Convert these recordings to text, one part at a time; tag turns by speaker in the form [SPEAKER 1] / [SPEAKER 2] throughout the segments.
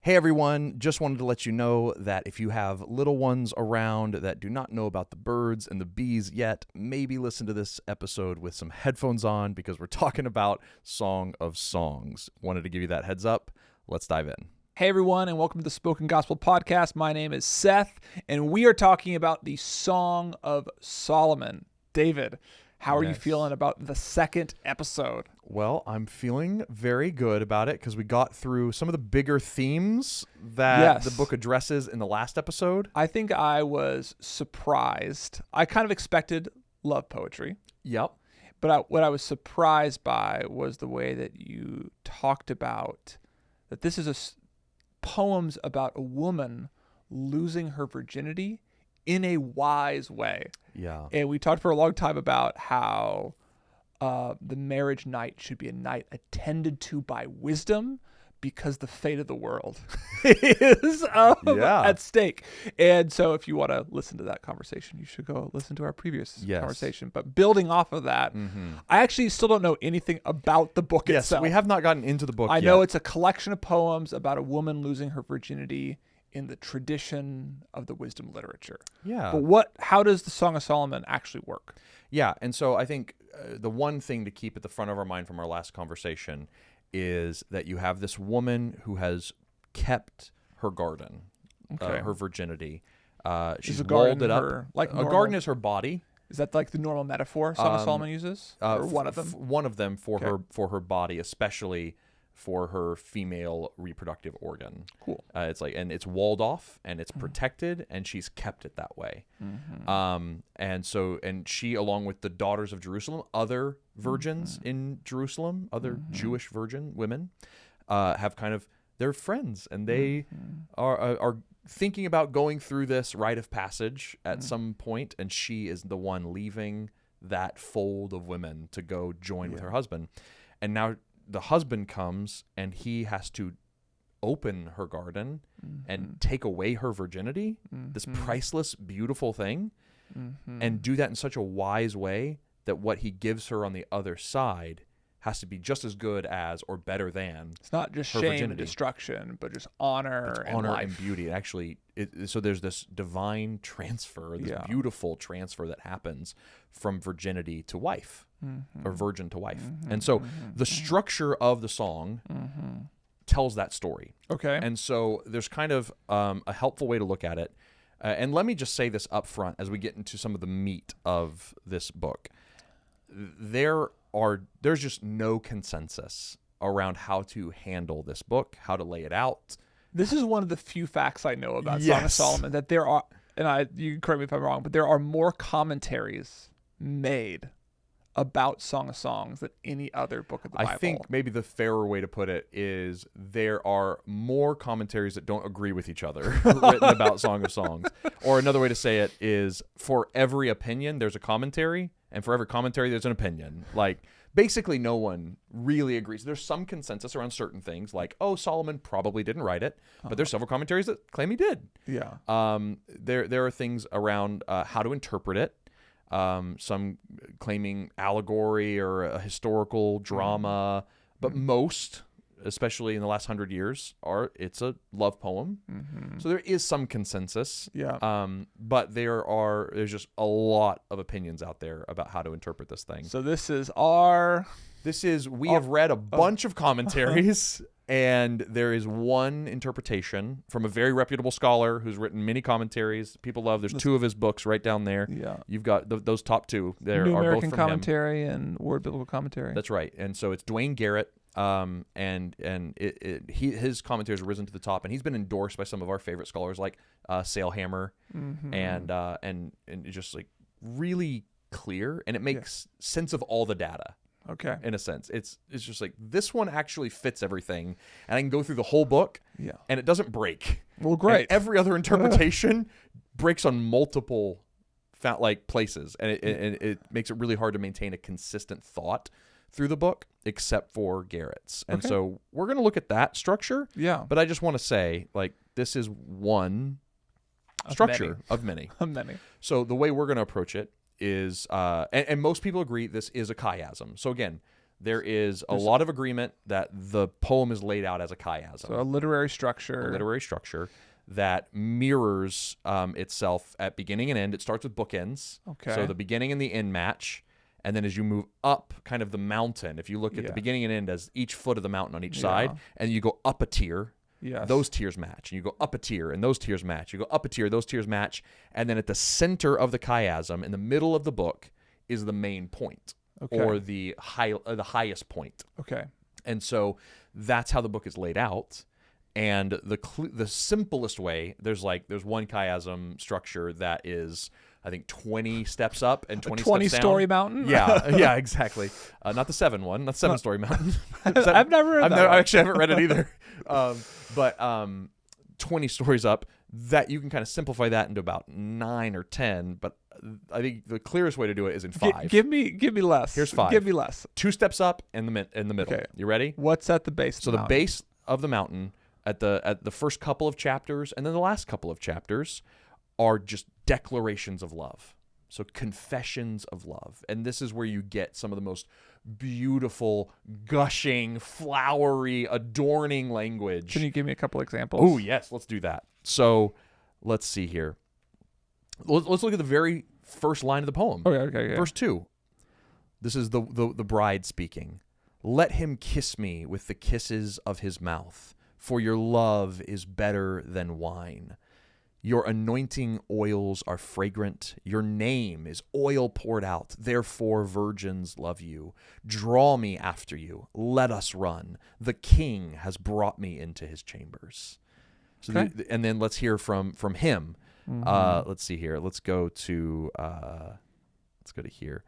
[SPEAKER 1] Hey everyone, just wanted to let you know that if you have little ones around that do not know about the birds and the bees yet, maybe listen to this episode with some headphones on because we're talking about Song of Songs. Wanted to give you that heads up. Let's dive in.
[SPEAKER 2] Hey everyone, and welcome to the Spoken Gospel Podcast. My name is Seth, and we are talking about the Song of Solomon. David, how are you feeling about the second episode?
[SPEAKER 1] Well, I'm feeling very good about it because we got through some of the bigger themes that the book addresses in the last episode.
[SPEAKER 2] I think I was surprised. I kind of expected love poetry.
[SPEAKER 1] Yep.
[SPEAKER 2] But what I was surprised by was the way that you talked about that this is poems about a woman losing her virginity in a wise way.
[SPEAKER 1] Yeah.
[SPEAKER 2] And we talked for a long time about how the marriage night should be a night attended to by wisdom because the fate of the world is at stake. And so if you want to listen to that conversation, you should go listen to our previous conversation. But building off of that, I actually still don't know anything about the book itself.
[SPEAKER 1] We have not gotten into the book
[SPEAKER 2] I
[SPEAKER 1] yet.
[SPEAKER 2] know it's a collection of poems about a woman losing her virginity in the tradition of the wisdom literature.
[SPEAKER 1] Yeah.
[SPEAKER 2] But how does the Song of Solomon actually work?
[SPEAKER 1] Yeah, and so I think the one thing to keep at the front of our mind from our last conversation is that you have this woman who has kept her garden, her virginity. She's walled it up. A garden is her body.
[SPEAKER 2] Is that like the normal metaphor Song of Solomon uses? Or one of them?
[SPEAKER 1] One of them for her body, especially for her female reproductive organ.
[SPEAKER 2] Cool.
[SPEAKER 1] It's walled off and it's protected and she's kept it that way. And she, along with the daughters of Jerusalem, other virgins in Jerusalem, other Jewish virgin women, have they're friends and they are thinking about going through this rite of passage at some point, and she is the one leaving that fold of women to go join with her husband. And now the husband comes and he has to open her garden and take away her virginity, this priceless, beautiful thing, and do that in such a wise way that what he gives her on the other side has to be just as good as or better than
[SPEAKER 2] it's not just
[SPEAKER 1] her
[SPEAKER 2] shame
[SPEAKER 1] virginity.
[SPEAKER 2] And destruction, but just honor and life.
[SPEAKER 1] And beauty. Actually, so there's this divine transfer, this beautiful transfer that happens from virginity to wife, or virgin to wife. And so the structure of the song tells that story.
[SPEAKER 2] Okay.
[SPEAKER 1] And so there's kind of a helpful way to look at it. And let me just say this up front as we get into some of the meat of this book. There's just no consensus around how to handle this book, how to lay it out.
[SPEAKER 2] This is one of the few facts I know about Song of Solomon, that there are, and you can correct me if I'm wrong, but there are more commentaries made about Song of Songs than any other book of the Bible.
[SPEAKER 1] I think maybe the fairer way to put it is there are more commentaries that don't agree with each other written about Song of Songs. Or another way to say it is, for every opinion, there's a commentary, and for every commentary, there's an opinion. Like, basically no one really agrees. There's some consensus around certain things, like, Solomon probably didn't write it, but there's several commentaries that claim he did.
[SPEAKER 2] Yeah.
[SPEAKER 1] There are things around how to interpret it. Some claiming allegory or a historical drama, but most, especially in the last 100 years, it's a love poem. So there is some consensus.
[SPEAKER 2] Yeah.
[SPEAKER 1] But there's just a lot of opinions out there about how to interpret this thing.
[SPEAKER 2] So
[SPEAKER 1] we have read a bunch of commentaries. And there is one interpretation from a very reputable scholar who's written many commentaries people love. There's two of his books right down there.
[SPEAKER 2] Yeah.
[SPEAKER 1] You've got those top two. There
[SPEAKER 2] New
[SPEAKER 1] are
[SPEAKER 2] American
[SPEAKER 1] both from
[SPEAKER 2] Commentary
[SPEAKER 1] him.
[SPEAKER 2] and Word Biblical Commentary.
[SPEAKER 1] That's right. And so it's Dwayne Garrett. His commentaries have risen to the top, and he's been endorsed by some of our favorite scholars like Sailhammer, and it's just like really clear, and it makes sense of all the data.
[SPEAKER 2] Okay.
[SPEAKER 1] In a sense, it's just like this one actually fits everything, and I can go through the whole book, and it doesn't break.
[SPEAKER 2] Well, great.
[SPEAKER 1] And every other interpretation breaks on multiple places, and it makes it really hard to maintain a consistent thought through the book, except for Garrett's. And so we're going to look at that structure. Yeah. But I just want to say, this is one structure of many.
[SPEAKER 2] Of many.
[SPEAKER 1] So the way we're going to approach it is, and most people agree this is a chiasm. So again, there is a lot of agreement that the poem is laid out as a chiasm.
[SPEAKER 2] So a literary structure.
[SPEAKER 1] That mirrors itself at beginning and end. It starts with bookends.
[SPEAKER 2] Okay.
[SPEAKER 1] So the beginning and the end match. And then as you move up kind of the mountain, if you look at the beginning and end as each foot of the mountain on each side, and you go up a tier, those tiers match. And you go up a tier, and those tiers match. You go up a tier, those tiers match. And then at the center of the chiasm, in the middle of the book, is the main point, or the highest point.
[SPEAKER 2] Okay.
[SPEAKER 1] And so that's how the book is laid out. And the simplest way, there's one chiasm structure that is, I think, 20 steps up and 20 steps down.
[SPEAKER 2] 20-story mountain?
[SPEAKER 1] Yeah, exactly. Not the 7-story mountain.
[SPEAKER 2] I've never read that.
[SPEAKER 1] I actually haven't read it either. But 20 stories up, that you can kind of simplify that into about 9 or 10. But I think the clearest way to do it is in 5.
[SPEAKER 2] Give me less.
[SPEAKER 1] Here's 5.
[SPEAKER 2] Give me less.
[SPEAKER 1] 2 steps up in the middle. Okay. You ready?
[SPEAKER 2] What's at the base?
[SPEAKER 1] So the base of the mountain at the first couple of chapters and then the last couple of chapters are just declarations of love. So confessions of love. And this is where you get some of the most beautiful, gushing, flowery, adorning language.
[SPEAKER 2] Can you give me a couple examples?
[SPEAKER 1] Oh, yes. Let's do that. So let's see here. Let's look at the very first line of the poem.
[SPEAKER 2] Okay.
[SPEAKER 1] Verse 2. This is the bride speaking. Let him kiss me with the kisses of his mouth, for your love is better than wine. Your anointing oils are fragrant. Your name is oil poured out. Therefore, virgins love you. Draw me after you. Let us run. The king has brought me into his chambers. So and then let's hear from him. Let's see here. Let's go to here.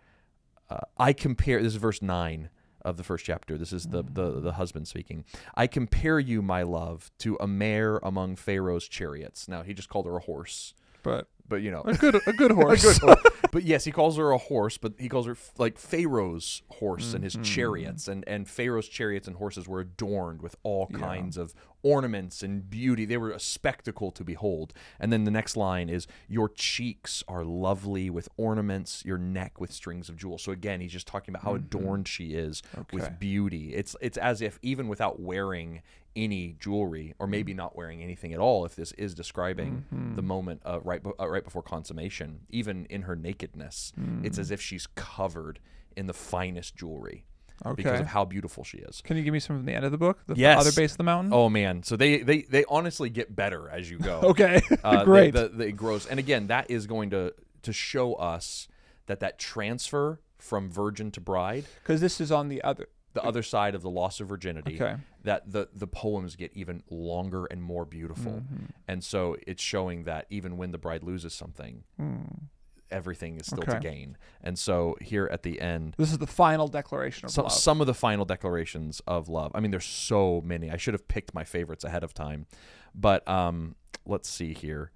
[SPEAKER 1] I compare. This is verse 9 of the first chapter. This is the husband speaking. I compare you, my love, to a mare among Pharaoh's chariots. Now, he just called her a horse. But you know,
[SPEAKER 2] a good horse.
[SPEAKER 1] A good horse. But yes, he calls her a horse, but he calls her like Pharaoh's horse and his chariots. And Pharaoh's chariots and horses were adorned with all kinds of ornaments and beauty. They were a spectacle to behold. And then the next line is, your cheeks are lovely with ornaments, your neck with strings of jewels. So again, he's just talking about how adorned she is with beauty. It's as if even without wearing any jewelry, or maybe not wearing anything at all, if this is describing the moment right before consummation, even in her nakedness, it's as if she's covered in the finest jewelry because of how beautiful she is.
[SPEAKER 2] Can you give me some from the end of the book? The
[SPEAKER 1] Yes.
[SPEAKER 2] other base of the mountain?
[SPEAKER 1] Oh man, so they honestly get better as you go.
[SPEAKER 2] Okay, great.
[SPEAKER 1] It grows, and again, that is going to show us that transfer from virgin to bride,
[SPEAKER 2] because this is on the other
[SPEAKER 1] side of the loss of virginity, that the poems get even longer and more beautiful. And so it's showing that even when the bride loses something, everything is still to gain. And so here at the end,
[SPEAKER 2] this is the final declaration of love.
[SPEAKER 1] Some of the final declarations of love. I mean, there's so many. I should have picked my favorites ahead of time. But let's see here.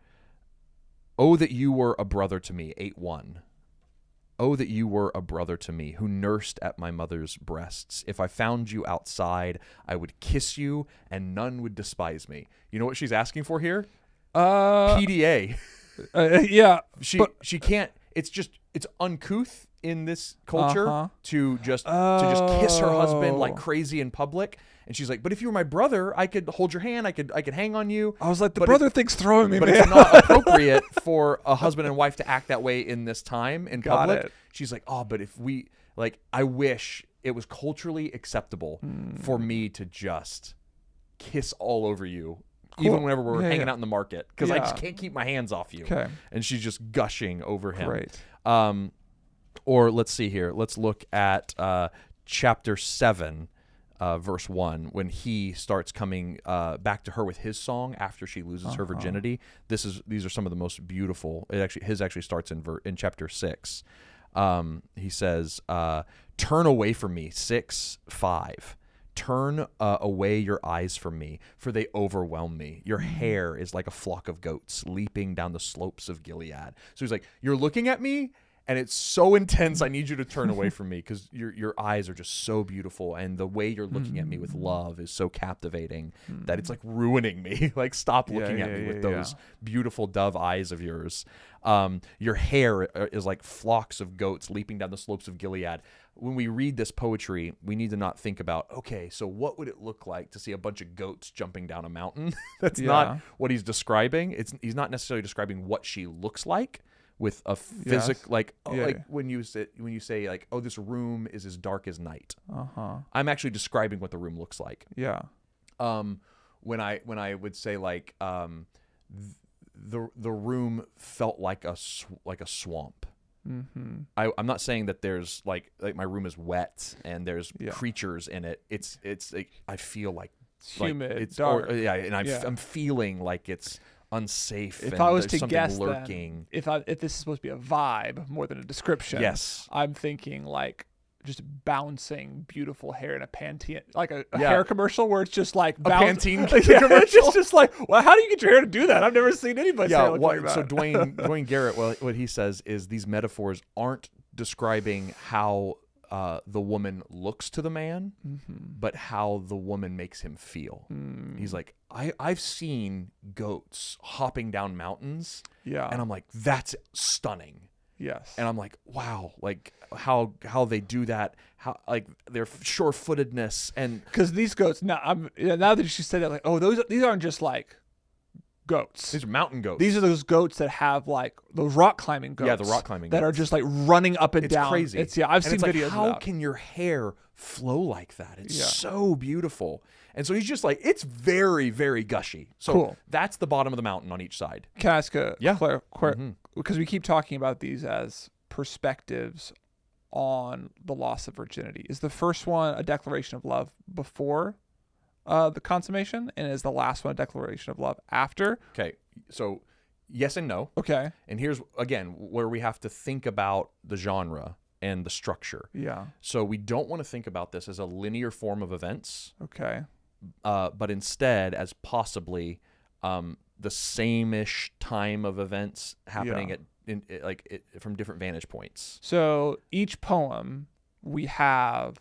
[SPEAKER 1] Oh, that you were a brother to me, 8:1. Oh, that you were a brother to me, who nursed at my mother's breasts. If I found you outside, I would kiss you, and none would despise me. You know what she's asking for here? PDA.
[SPEAKER 2] Yeah.
[SPEAKER 1] She can't. It's uncouth in this culture to just kiss her husband like crazy in public. And she's like, but if you were my brother, I could hold your hand. I could hang on you.
[SPEAKER 2] I was like, the brother thing's throwing me,
[SPEAKER 1] but
[SPEAKER 2] man.
[SPEAKER 1] It's not appropriate for a husband and wife to act that way in this time in public. She's like, oh, but if we, like, I wish it was culturally acceptable for me to just kiss all over you, even whenever we're hanging out in the market, because I just can't keep my hands off you.
[SPEAKER 2] Okay.
[SPEAKER 1] And she's just gushing over him.
[SPEAKER 2] Great.
[SPEAKER 1] Or let's see here. Let's look at chapter 7. Verse 1, when he starts coming back to her with his song after she loses her virginity. These are some of the most beautiful. His actually starts in chapter 6. He says, "Turn away from me." 6:5. Turn away your eyes from me, for they overwhelm me. Your hair is like a flock of goats leaping down the slopes of Gilead. So he's like, you're looking at me, and it's so intense, I need you to turn away from me, because your eyes are just so beautiful, and the way you're looking at me with love is so captivating that it's like ruining me. Like, stop looking at me with those beautiful dove eyes of yours. Your hair is like flocks of goats leaping down the slopes of Gilead. when we read this poetry, we need to not think about, okay, so what would it look like to see a bunch of goats jumping down a mountain? That's not what he's describing. He's not necessarily describing what she looks like with a like when you say like, oh, this room is as dark as night. I'm actually describing what the room looks like.
[SPEAKER 2] Yeah.
[SPEAKER 1] When I would say like the room felt like a swamp.
[SPEAKER 2] Mm-hmm.
[SPEAKER 1] I'm not saying that there's like my room is wet and there's creatures in it. It's like I feel like
[SPEAKER 2] humid,
[SPEAKER 1] it's
[SPEAKER 2] dark.
[SPEAKER 1] And I'm feeling like it's unsafe.
[SPEAKER 2] If
[SPEAKER 1] and
[SPEAKER 2] I was
[SPEAKER 1] there's
[SPEAKER 2] to guess,
[SPEAKER 1] lurking.
[SPEAKER 2] Then, if this is supposed to be a vibe more than a description,
[SPEAKER 1] yes,
[SPEAKER 2] I'm thinking like just bouncing beautiful hair in a Pantene, like a hair commercial where it's just like
[SPEAKER 1] a Pantene
[SPEAKER 2] commercial. It's just like, well, how do you get your hair to do that? I've never seen anybody.
[SPEAKER 1] Yeah, so Dwayne Garrett, what he says is these metaphors aren't describing how the woman looks to the man, but how the woman makes him feel. He's like, I've seen goats hopping down mountains, and I'm like, that's stunning.
[SPEAKER 2] Yes.
[SPEAKER 1] And I'm like, wow, like how they do that, how like their sure-footedness, and
[SPEAKER 2] because these goats now that you said that, like, oh, these aren't just like goats.
[SPEAKER 1] These are mountain goats.
[SPEAKER 2] These are those goats that have like those rock climbing goats.
[SPEAKER 1] Yeah, the rock climbing
[SPEAKER 2] that
[SPEAKER 1] goats.
[SPEAKER 2] are just like running up and down.
[SPEAKER 1] Crazy.
[SPEAKER 2] I've seen videos.
[SPEAKER 1] Like, how
[SPEAKER 2] of that.
[SPEAKER 1] can your hair flow like that? It's so beautiful. And so he's just like, it's very, very gushy. So
[SPEAKER 2] cool.
[SPEAKER 1] That's the bottom of the mountain on each side.
[SPEAKER 2] Can I ask because we keep talking about these as perspectives on the loss of virginity. Is the first one a declaration of love before the consummation, and is the last one a declaration of love after?
[SPEAKER 1] Okay, so yes and no.
[SPEAKER 2] Okay.
[SPEAKER 1] And here's, again, where we have to think about the genre and the structure.
[SPEAKER 2] Yeah.
[SPEAKER 1] So we don't want to think about this as a linear form of events.
[SPEAKER 2] Okay.
[SPEAKER 1] But instead as possibly the same-ish time of events happening from different vantage points.
[SPEAKER 2] So each poem, we have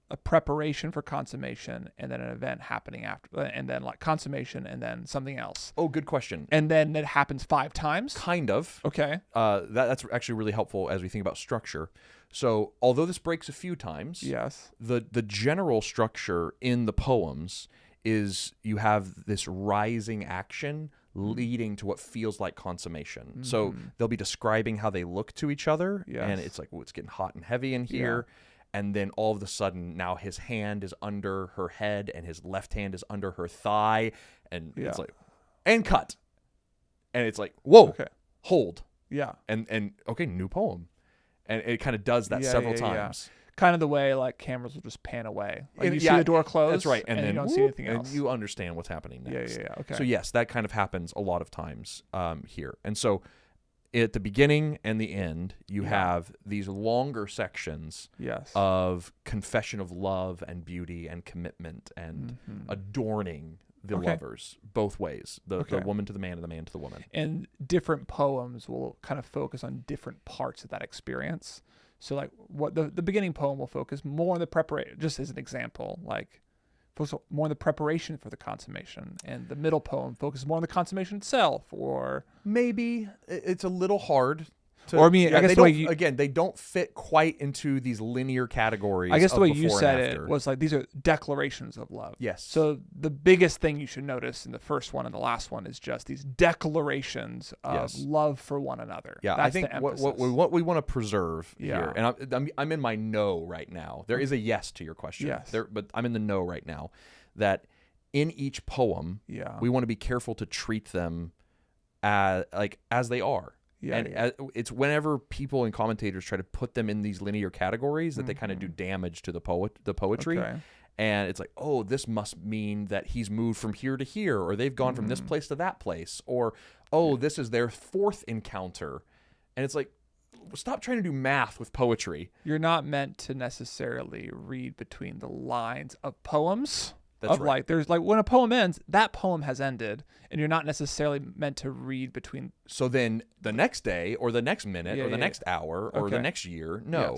[SPEAKER 2] a preparation for consummation, and then an event happening after, and then like consummation, and then something else.
[SPEAKER 1] Oh, good question.
[SPEAKER 2] And then it happens 5 times?
[SPEAKER 1] Kind of.
[SPEAKER 2] Okay.
[SPEAKER 1] That's actually really helpful as we think about structure. So although this breaks a few times,
[SPEAKER 2] yes,
[SPEAKER 1] the general structure in the poems is you have this rising action leading to what feels like consummation. So they'll be describing how they look to each other, and it's like, oh, it's getting hot and heavy in here. Yeah. And then all of a sudden, now his hand is under her head and his left hand is under her thigh. And it's like, and cut. And it's like, whoa, hold.
[SPEAKER 2] Yeah.
[SPEAKER 1] And okay, new poem. And it kind of does that several times.
[SPEAKER 2] Kind of the way like cameras will just pan away. Like you see the door close.
[SPEAKER 1] That's right. And then
[SPEAKER 2] you don't see anything else.
[SPEAKER 1] And you understand what's happening next.
[SPEAKER 2] Yeah. Okay.
[SPEAKER 1] So yes, that kind of happens a lot of times here. And so at the beginning and the end, you have these longer sections of confession of love and beauty and commitment and adorning the lovers both ways, the woman to the man and the man to the woman.
[SPEAKER 2] And different poems will kind of focus on different parts of that experience. So like what the beginning poem will focus more on the preparation, just as an example, like focus more on the preparation for the consummation, and the middle poem focuses more on the consummation itself, or
[SPEAKER 1] maybe it's a little hard to,
[SPEAKER 2] or I mean, I guess the way you,
[SPEAKER 1] again, they don't fit quite into these linear categories.
[SPEAKER 2] I guess the way you said it was like these are declarations of love.
[SPEAKER 1] Yes.
[SPEAKER 2] So the biggest thing you should notice in the first one and the last one is just these declarations of love for one another.
[SPEAKER 1] Yeah,
[SPEAKER 2] that's
[SPEAKER 1] I think what we want to preserve here, and I'm in my no right now. There is a yes to your question.
[SPEAKER 2] Yes.
[SPEAKER 1] But I'm in the no right now. That in each poem, we want to be careful to treat them as they are. It's whenever people and commentators try to put them in these linear categories that they kind of do damage to the poetry. Okay. And it's like, oh, this must mean that he's moved from here to here, or they've gone from this place to that place, or, oh, this is their 4th encounter. And it's like, stop trying to do math with poetry.
[SPEAKER 2] You're not meant to necessarily read between the lines of poems.
[SPEAKER 1] That's right.
[SPEAKER 2] Like, there's like when a poem ends, that poem has ended, and you're not necessarily meant to read between.
[SPEAKER 1] So then the next day, or the next minute, or the next hour, or the next year, no.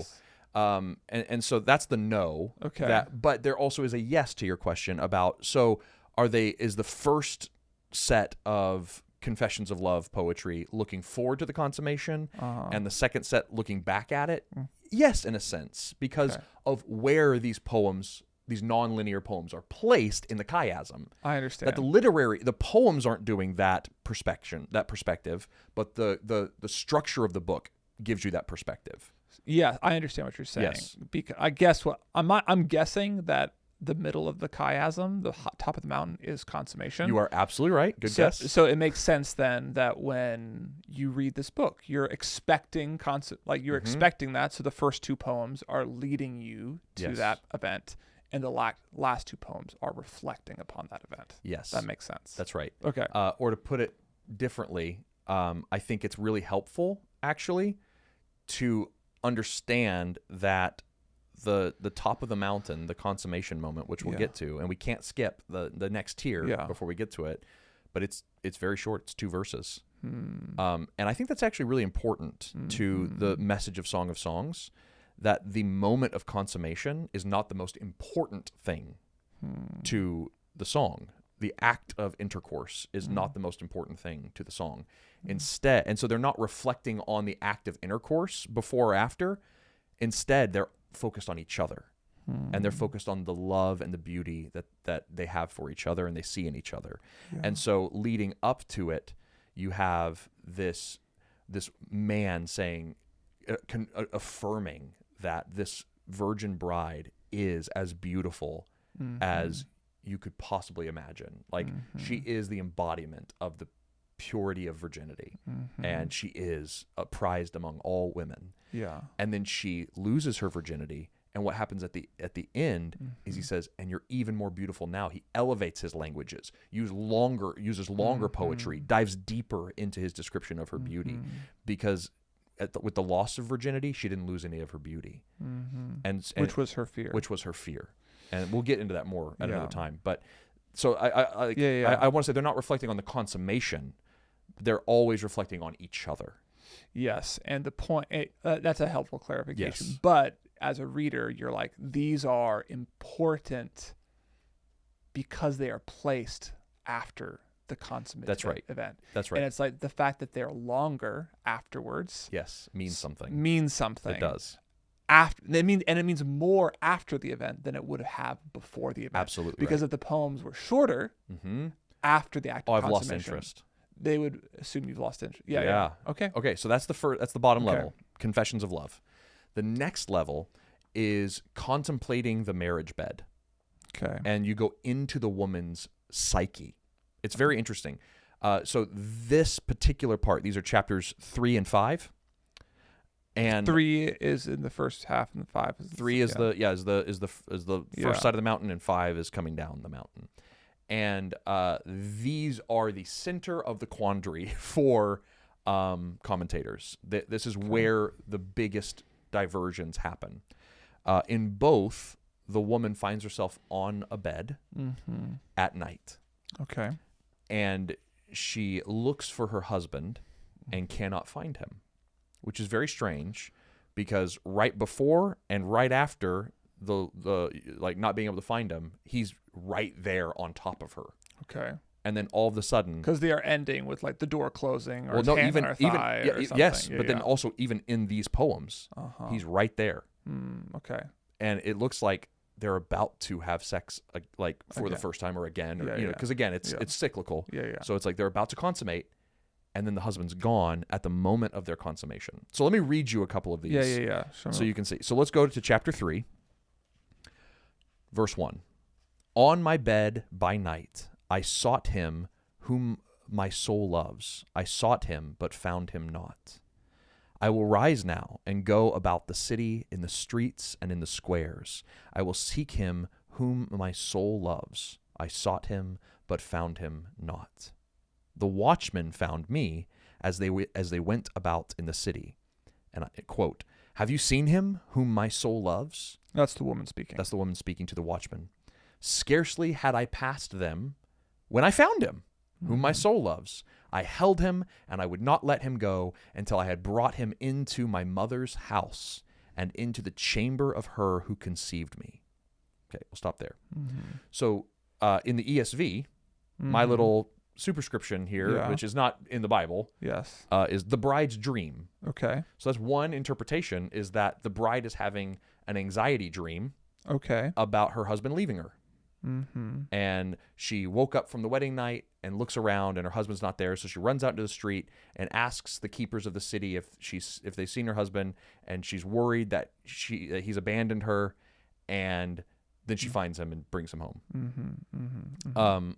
[SPEAKER 1] Yes. And so that's the no.
[SPEAKER 2] Okay.
[SPEAKER 1] But there also is a yes to your question about, so is the first set of confessions of love poetry looking forward to the consummation, and the second set looking back at it? Yes, in a sense, because of where these poems, these non-linear poems, are placed in the chiasm.
[SPEAKER 2] I understand.
[SPEAKER 1] That the poems aren't doing that perspective, but the structure of the book gives you that perspective.
[SPEAKER 2] Yeah, I understand what you're saying.
[SPEAKER 1] Yes.
[SPEAKER 2] Because I guess I'm guessing that the middle of the chiasm, the top of the mountain, is consummation.
[SPEAKER 1] You are absolutely right. Good guess.
[SPEAKER 2] So it makes sense then that when you read this book, you're expecting expecting that. So the first two poems are leading you to that event, and the last two poems are reflecting upon that event.
[SPEAKER 1] Yes,
[SPEAKER 2] that makes sense.
[SPEAKER 1] That's right.
[SPEAKER 2] Okay.
[SPEAKER 1] Or to put it differently, I think it's really helpful actually to understand that the top of the mountain, the consummation moment, which we'll get to, and we can't skip the next tier before we get to it, but it's very short. It's 2 verses. And I think that's actually really important to the message of Song of Songs, that the moment of consummation is not the most important thing to the song. The act of intercourse is not the most important thing to the song. Instead, and so they're not reflecting on the act of intercourse before or after. Instead, they're focused on each other, and they're focused on the love and the beauty that they have for each other and they see in each other. And so leading up to it, you have this man saying, affirming that this virgin bride is as beautiful as you could possibly imagine. Like, she is the embodiment of the purity of virginity, and she is prized among all women.
[SPEAKER 2] Yeah.
[SPEAKER 1] And then she loses her virginity, and what happens at the end is he says, and you're even more beautiful now. He elevates his languages, uses longer poetry, dives deeper into his description of her beauty, because with the loss of virginity, she didn't lose any of her beauty, and
[SPEAKER 2] which was her fear.
[SPEAKER 1] And we'll get into that more at another time. But so I want to say they're not reflecting on the consummation. They're always reflecting on each other.
[SPEAKER 2] Yes, and the point, that's a helpful clarification.
[SPEAKER 1] Yes.
[SPEAKER 2] But as a reader, you're like, these are important because they are placed after the consummate event.
[SPEAKER 1] That's right.
[SPEAKER 2] And it's like the fact that they're longer afterwards.
[SPEAKER 1] Yes, means something. It does.
[SPEAKER 2] It means more after the event than it would have before the event.
[SPEAKER 1] Absolutely.
[SPEAKER 2] Because if the poems were shorter after the act of consummation,
[SPEAKER 1] I've lost interest.
[SPEAKER 2] They would assume you've lost interest.
[SPEAKER 1] Yeah.
[SPEAKER 2] Okay.
[SPEAKER 1] So that's the bottom level, confessions of love. The next level is contemplating the marriage bed.
[SPEAKER 2] Okay.
[SPEAKER 1] And you go into the woman's psyche. It's very interesting. So this particular part, these are chapters 3 and 5. And
[SPEAKER 2] 3 is in the first half, and 5 is
[SPEAKER 1] 3 is the first side of the mountain, and 5 is coming down the mountain. And these are the center of the quandary for commentators. This is where the biggest diversions happen. In both, the woman finds herself on a bed at night.
[SPEAKER 2] Okay.
[SPEAKER 1] And she looks for her husband and cannot find him, which is very strange, because right before and right after the like not being able to find him, he's right there on top of her.
[SPEAKER 2] Okay.
[SPEAKER 1] And then all of a sudden,
[SPEAKER 2] because they are ending with like the door closing or his hand on her thigh or something.
[SPEAKER 1] Yes, but then also even in these poems, he's right there.
[SPEAKER 2] Okay.
[SPEAKER 1] And it looks like they're about to have sex, like for the first time or again, or, because again, it's cyclical. So it's like they're about to consummate, and then the husband's gone at the moment of their consummation. So let me read you a couple of these. So you can see. So let's go to chapter 3, verse 1. On my bed by night, I sought him whom my soul loves. I sought him, but found him not. I will rise now and go about the city, in the streets and in the squares. I will seek him whom my soul loves. I sought him, but found him not. The watchmen found me as they went about in the city. And I quote, "Have you seen him whom my soul loves?"
[SPEAKER 2] That's the woman speaking.
[SPEAKER 1] That's the woman speaking to the watchmen. Scarcely had I passed them when I found him, whom my soul loves. I held him, and I would not let him go until I had brought him into my mother's house and into the chamber of her who conceived me. Okay, we'll stop there. So in the ESV, my little superscription here,
[SPEAKER 2] Yeah.
[SPEAKER 1] which is not in the Bible,
[SPEAKER 2] Yes.
[SPEAKER 1] is the bride's dream.
[SPEAKER 2] Okay.
[SPEAKER 1] So that's one interpretation, is that the bride is having an anxiety dream
[SPEAKER 2] Okay.
[SPEAKER 1] about her husband leaving her.
[SPEAKER 2] Mm-hmm.
[SPEAKER 1] And she woke up from the wedding night and looks around and her husband's not there. So she runs out into the street and asks the keepers of the city if they've seen her husband, and she's worried that he's abandoned her, and then she finds him and brings him home.
[SPEAKER 2] Mm-hmm. Mm-hmm.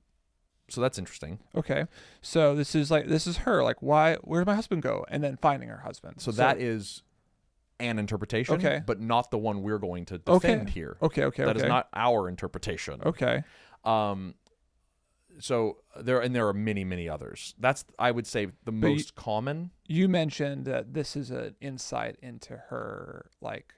[SPEAKER 1] So that's interesting.
[SPEAKER 2] Okay. So this is her, like, where'd my husband go? And then finding her husband.
[SPEAKER 1] So that is an interpretation,
[SPEAKER 2] Okay.
[SPEAKER 1] but not the one we're going to defend here.
[SPEAKER 2] Okay.
[SPEAKER 1] That is not our interpretation.
[SPEAKER 2] Okay.
[SPEAKER 1] So there are many, many others. That's, I would say, the most common.
[SPEAKER 2] You mentioned that this is an insight into her, like,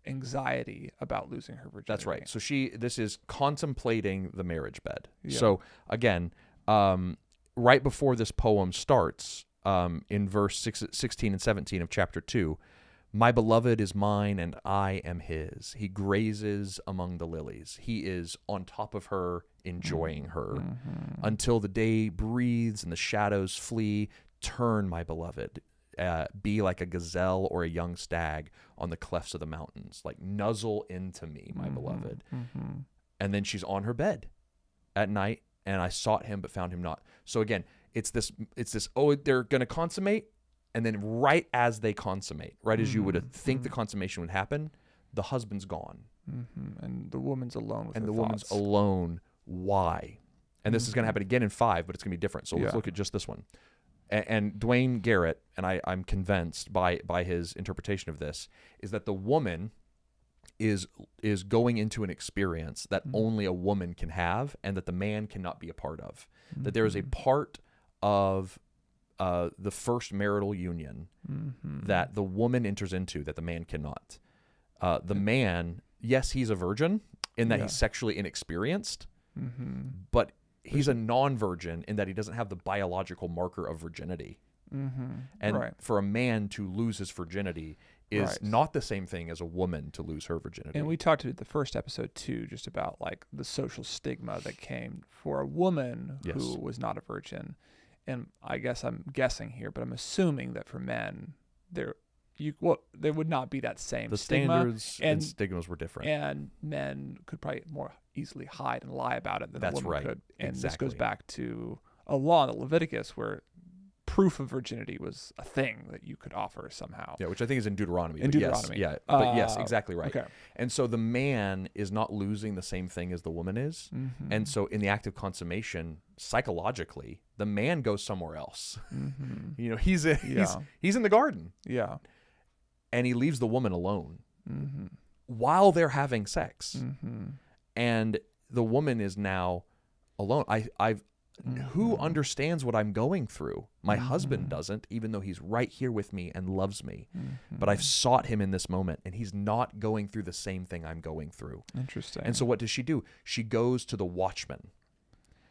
[SPEAKER 2] anxiety about losing her virginity.
[SPEAKER 1] That's right. So this is contemplating the marriage bed.
[SPEAKER 2] Yeah.
[SPEAKER 1] So again, right before this poem starts, in verse 16 and 17 of chapter 2, my beloved is mine and I am his. He grazes among the lilies. He is on top of her, enjoying her.
[SPEAKER 2] Mm-hmm.
[SPEAKER 1] Until the day breathes and the shadows flee, turn, my beloved. Be like a gazelle or a young stag on the clefts of the mountains. Like, nuzzle into me, my beloved.
[SPEAKER 2] Mm-hmm.
[SPEAKER 1] And then she's on her bed at night, and I sought him but found him not. So again, it's this, oh, they're going to consummate. And then right as they consummate, right as you would think the consummation would happen, the husband's gone.
[SPEAKER 2] Mm-hmm. And the woman's alone with
[SPEAKER 1] and
[SPEAKER 2] her
[SPEAKER 1] the
[SPEAKER 2] thoughts.
[SPEAKER 1] woman's alone. Why? And this is going to happen again in 5, but it's going to be different. So let's look at just this one. And Dwayne Garrett, and I'm convinced by his interpretation of this, is that the woman is going into an experience that only a woman can have, and that the man cannot be a part of. That there is a part of the first marital union that the woman enters into that the man cannot. The man, yes, he's a virgin in that he's sexually inexperienced, but he's a non-virgin in that he doesn't have the biological marker of virginity. And for a man to lose his virginity is not the same thing as a woman to lose her virginity.
[SPEAKER 2] And we talked in the first episode too, just about like the social stigma that came for a woman who was not a virgin. And I guess I'm guessing here, but I'm assuming that for men, there would not be that same
[SPEAKER 1] the
[SPEAKER 2] stigma.
[SPEAKER 1] Standards and stigmas were different.
[SPEAKER 2] And men could probably more easily hide and lie about it than a woman could. And this goes back to a law in Leviticus where proof of virginity was a thing that you could offer somehow.
[SPEAKER 1] Yeah, which I think is in Deuteronomy.
[SPEAKER 2] Deuteronomy.
[SPEAKER 1] Yes, but yes, exactly right.
[SPEAKER 2] Okay.
[SPEAKER 1] And so the man is not losing the same thing as the woman is. And so in the act of consummation, psychologically, the man goes somewhere else. You know, he's in the garden. Yeah. And he leaves the woman alone while they're having sex. And the woman is now alone. Who understands what I'm going through? My husband doesn't, even though he's right here with me and loves me. But I've sought him in this moment, and he's not going through the same thing I'm going through.
[SPEAKER 2] Interesting.
[SPEAKER 1] And so what does she do? She goes to the watchmen.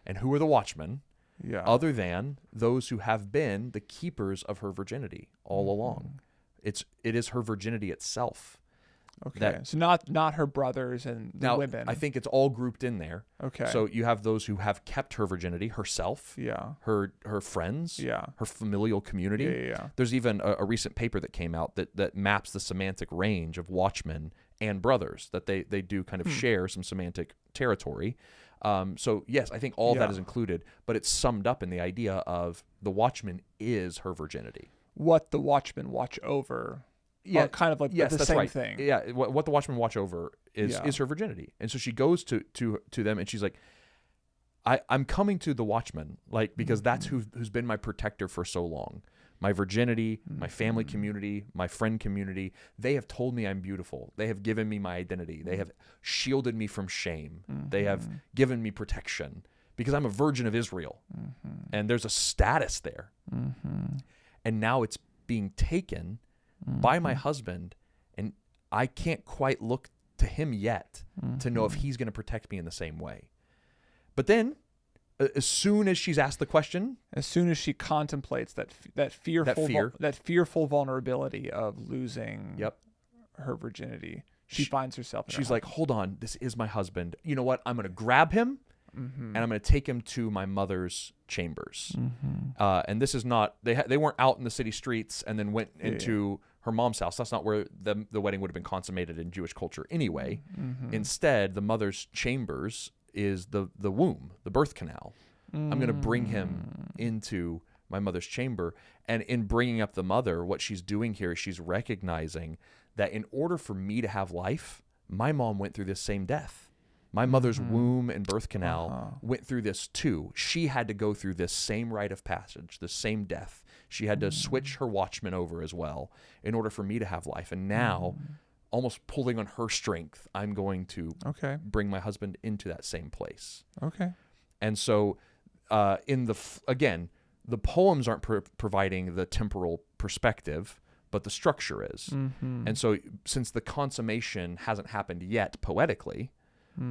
[SPEAKER 1] And who are the watchmen?
[SPEAKER 2] Yeah.
[SPEAKER 1] Other than those who have been the keepers of her virginity all along. It is her virginity itself.
[SPEAKER 2] Okay. So not her brothers and the women.
[SPEAKER 1] I think it's all grouped in there.
[SPEAKER 2] Okay.
[SPEAKER 1] So you have those who have kept her virginity, herself, her friends, her familial community.
[SPEAKER 2] Yeah.
[SPEAKER 1] There's even a recent paper that came out that maps the semantic range of watchmen and brothers, that they do kind of share some semantic territory. So yes, I think all of that is included, but it's summed up in the idea of the watchman is her virginity.
[SPEAKER 2] What the watchmen watch over. Yeah, kind of like the same thing.
[SPEAKER 1] Yeah, what the watchmen watch over is her virginity, and so she goes to them, and she's like, "I'm coming to the watchman, like, because that's who's been my protector for so long. My virginity, my family community, my friend community. They have told me I'm beautiful. They have given me my identity. They have shielded me from shame. They have given me protection because I'm a virgin of Israel, and there's a status there. And now it's being taken." By my husband, and I can't quite look to him yet to know if he's going to protect me in the same way. But then, as soon as she's asked the question,
[SPEAKER 2] as soon as she contemplates that fearful vulnerability of losing her virginity, she finds herself.
[SPEAKER 1] She's like, "Hold on, this is my husband. You know what? I'm going to grab him, and I'm going to take him to my mother's chambers. And this is not, they weren't out in the city streets and then went into her mom's house. That's not where the wedding would have been consummated in Jewish culture anyway. Instead, the mother's chambers is the womb, the birth canal. I'm going to bring him into my mother's chamber. And in bringing up the mother, what she's doing here is she's recognizing that in order for me to have life, my mom went through this same death. My mother's womb and birth canal went through this too. She had to go through this same rite of passage, the same death. She had to switch her watchman over as well in order for me to have life. And now, almost pulling on her strength, I'm going to bring my husband into that same place.
[SPEAKER 2] Okay.
[SPEAKER 1] And so, again, the poems aren't providing the temporal perspective, but the structure is. And so, since the consummation hasn't happened yet poetically,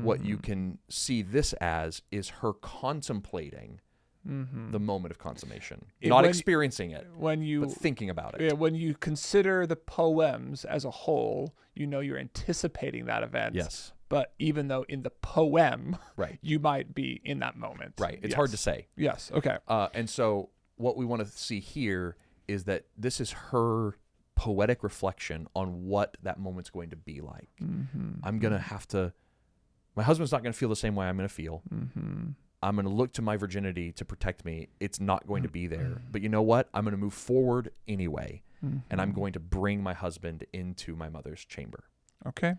[SPEAKER 1] what you can see this as is her contemplating the moment of consummation, not experiencing it, but thinking about it.
[SPEAKER 2] Yeah, when you consider the poems as a whole, you're anticipating that event.
[SPEAKER 1] Yes.
[SPEAKER 2] But even though in the poem, you might be in that moment.
[SPEAKER 1] Right. It's hard to say.
[SPEAKER 2] Yes. Okay.
[SPEAKER 1] And so what we want to see here is that this is her poetic reflection on what that moment's going to be like. I'm going to have to, my husband's not going to feel the same way I'm going to feel. I'm going to look to my virginity to protect me. It's not going to be there. But you know what? I'm going to move forward anyway. And I'm going to bring my husband into my mother's chamber.
[SPEAKER 2] Okay.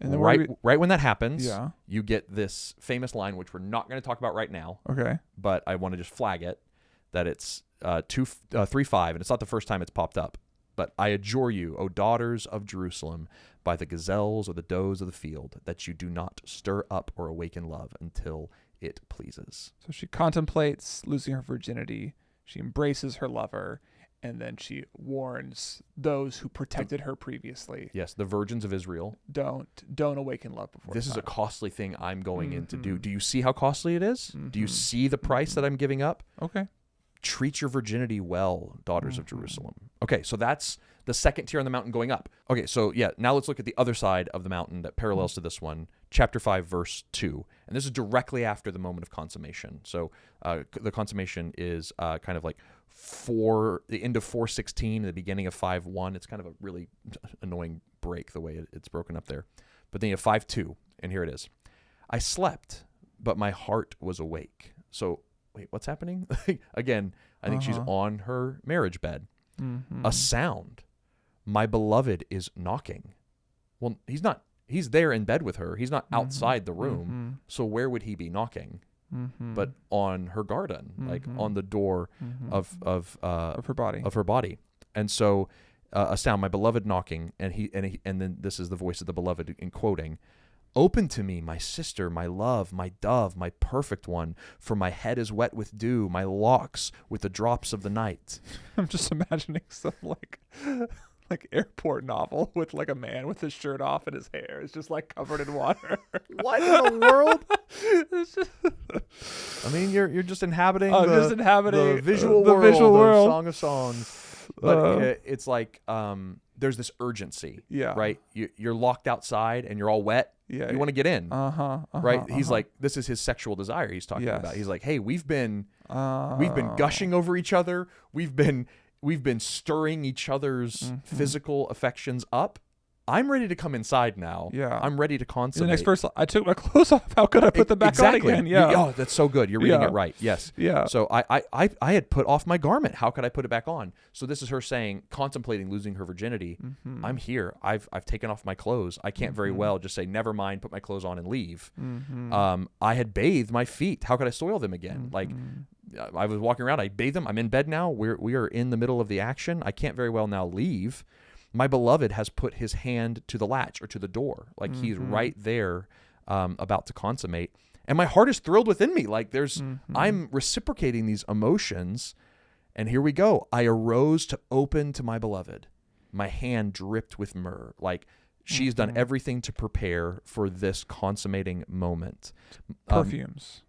[SPEAKER 2] And then
[SPEAKER 1] right when that happens, you get this famous line, which we're not going to talk about right now.
[SPEAKER 2] Okay.
[SPEAKER 1] But I want to just flag it, that it's 3:5, and it's not the first time it's popped up. But I adjure you, O daughters of Jerusalem, by the gazelles or the does of the field, that you do not stir up or awaken love until it pleases.
[SPEAKER 2] So she contemplates losing her virginity. She embraces her lover, and then she warns those who protected her previously.
[SPEAKER 1] Yes, the virgins of Israel.
[SPEAKER 2] Don't awaken love before
[SPEAKER 1] This
[SPEAKER 2] time.
[SPEAKER 1] is a costly thing I'm going in to do. Do you see how costly it is? Do you see the price that I'm giving up?
[SPEAKER 2] Okay.
[SPEAKER 1] Treat your virginity well, daughters of Jerusalem. Okay, so that's the second tier on the mountain going up. Okay, so now let's look at the other side of the mountain that parallels to this one, chapter 5, verse 2. And this is directly after the moment of consummation. So the consummation is kind of like the end of 4:16, the beginning of 5:1. It's kind of a really annoying break the way it's broken up there. But then you have 5:2, and here it is. I slept, but my heart was awake. So wait, what's happening? Again, I think she's on her marriage bed. A sound. My beloved is knocking. Well, he's not. He's there in bed with her. He's not outside the room. So where would he be knocking? But on her garden, like on the door of
[SPEAKER 2] her body.
[SPEAKER 1] Of her body. And so a sound. My beloved knocking, and then this is the voice of the beloved in quoting. Open to me, my sister, my love, my dove, my perfect one, for my head is wet with dew, my locks with the drops of the night.
[SPEAKER 2] I'm just imagining some like airport novel with like a man with his shirt off and his hair is just like covered in water.
[SPEAKER 1] What in the world? I mean, you're just inhabiting the visual world of Song of Songs. But it's like there's this urgency, right? You're locked outside and you're all wet. Yeah, you want to get in, right? He's like, this is his sexual desire he's talking about. He's like, hey, we've been gushing over each other. We've been stirring each other's physical affections up. I'm ready to come inside now. Yeah. I'm ready to consummate.
[SPEAKER 2] The next verse, I took my clothes off. How could I put them back on again? Yeah.
[SPEAKER 1] That's so good. You're reading it right. Yes. Yeah. So I had put off my garment. How could I put it back on? So this is her saying, contemplating losing her virginity. I'm here. I've taken off my clothes. I can't very well just say, never mind, put my clothes on and leave. I had bathed my feet. How could I soil them again? Like, I was walking around. I bathed them. I'm in bed now. We are in the middle of the action. I can't very well now leave. My beloved has put his hand to the latch or to the door. Like he's right there about to consummate. And my heart is thrilled within me. Like I'm reciprocating these emotions. And here we go. I arose to open to my beloved. My hand dripped with myrrh. Like she's done everything to prepare for this consummating moment.
[SPEAKER 2] Perfumes,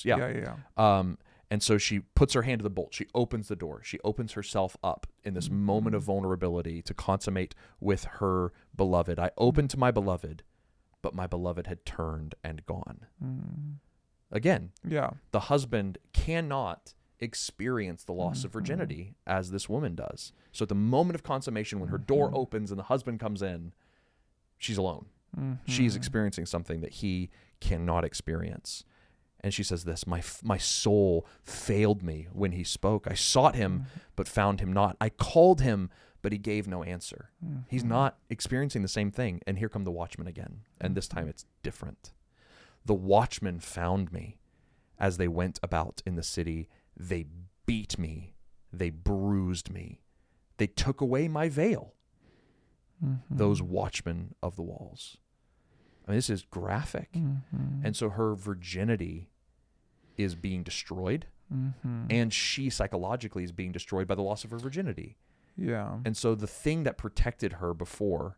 [SPEAKER 1] yeah. And so she puts her hand to the bolt. She opens the door. She opens herself up in this moment of vulnerability to consummate with her beloved. I opened to my beloved, but my beloved had turned and gone. again.
[SPEAKER 2] Yeah.
[SPEAKER 1] The husband cannot experience the loss of virginity as this woman does. So at the moment of consummation, when her door opens and the husband comes in, she's alone. She's experiencing something that he cannot experience. And she says this, my soul failed me when he spoke. I sought him, but found him not. I called him, but he gave no answer. He's not experiencing the same thing. And here come the watchmen again. And this time it's different. The watchmen found me as they went about in the city. They beat me. They bruised me. They took away my veil. Those watchmen of the walls. I mean, this is graphic. And so her virginity is being destroyed. And she psychologically is being destroyed by the loss of her virginity.
[SPEAKER 2] Yeah.
[SPEAKER 1] And so the thing that protected her before,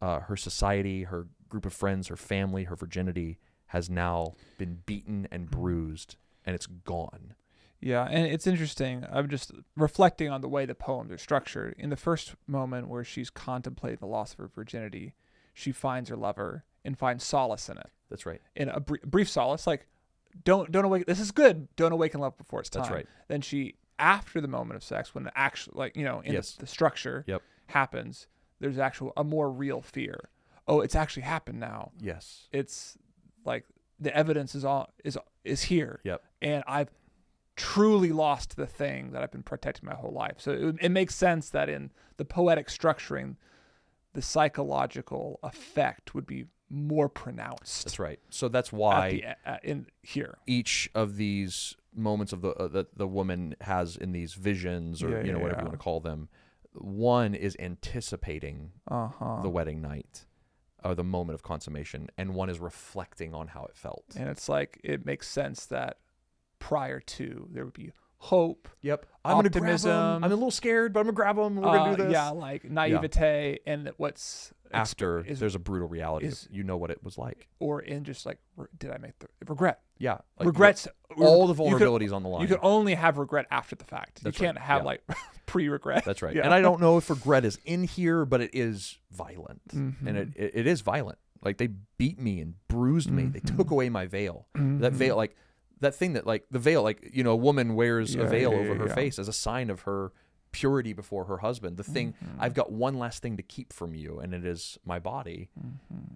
[SPEAKER 1] her society, her group of friends, her family, her virginity, has now been beaten and bruised, and it's gone.
[SPEAKER 2] Yeah, and it's interesting. I'm just reflecting on the way the poems are structured. In the first moment where she's contemplating the loss of her virginity, she finds her lover and finds solace in it.
[SPEAKER 1] That's right.
[SPEAKER 2] In a brief solace, like, don't awaken. This is good. Don't awaken love before it's time.
[SPEAKER 1] That's right.
[SPEAKER 2] Then she, after the moment of sex, when the actual, like, in the structure happens, there's a more real fear. Oh, it's actually happened now.
[SPEAKER 1] Yes.
[SPEAKER 2] It's like the evidence is here.
[SPEAKER 1] Yep.
[SPEAKER 2] And I've truly lost the thing that I've been protecting my whole life. So it makes sense that in the poetic structuring, the psychological effect would be more pronounced.
[SPEAKER 1] That's right. So that's why
[SPEAKER 2] in here
[SPEAKER 1] each of these moments of the woman has in these visions, or whatever you want to call them, one is anticipating the wedding night or the moment of consummation, and one is reflecting on how it felt.
[SPEAKER 2] And it's like, it makes sense that prior to, there would be hope.
[SPEAKER 1] Yep.
[SPEAKER 2] Optimism.
[SPEAKER 1] I'm gonna grab him. I'm a little scared, but I'm gonna grab him. We're gonna do this.
[SPEAKER 2] Yeah, like naivete, and what's
[SPEAKER 1] after there's a brutal reality. You know what it was like.
[SPEAKER 2] Or in just like, did I make the regret?
[SPEAKER 1] Yeah. Like
[SPEAKER 2] regrets.
[SPEAKER 1] All the vulnerabilities on the line.
[SPEAKER 2] You can only have regret after the fact.
[SPEAKER 1] That's
[SPEAKER 2] you can't have like pre-regret.
[SPEAKER 1] That's right.
[SPEAKER 2] Yeah.
[SPEAKER 1] And I don't know if regret is in here, but it is violent. And it is violent. Like, they beat me and bruised me. They took away my veil. That veil, like that thing that, like, the veil, like, a woman wears a veil over her face as a sign of her purity before her husband. The thing, I've got one last thing to keep from you, and it is my body.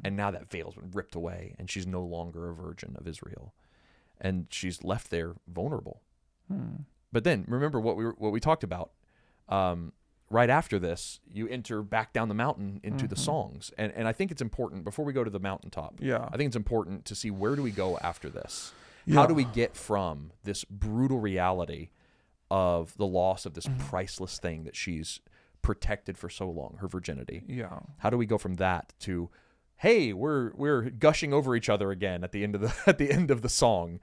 [SPEAKER 1] And now that veil's been ripped away, and she's no longer a virgin of Israel. And she's left there vulnerable. But then remember what we talked about. Right after this, you enter back down the mountain into the songs. And I think it's important, before we go to the mountaintop, I think it's important to see, where do we go after this? How do we get from this brutal reality of the loss of this priceless thing that she's protected for so long, her virginity?
[SPEAKER 2] Yeah.
[SPEAKER 1] How do we go from that to, hey, we're gushing over each other again at the end of the song?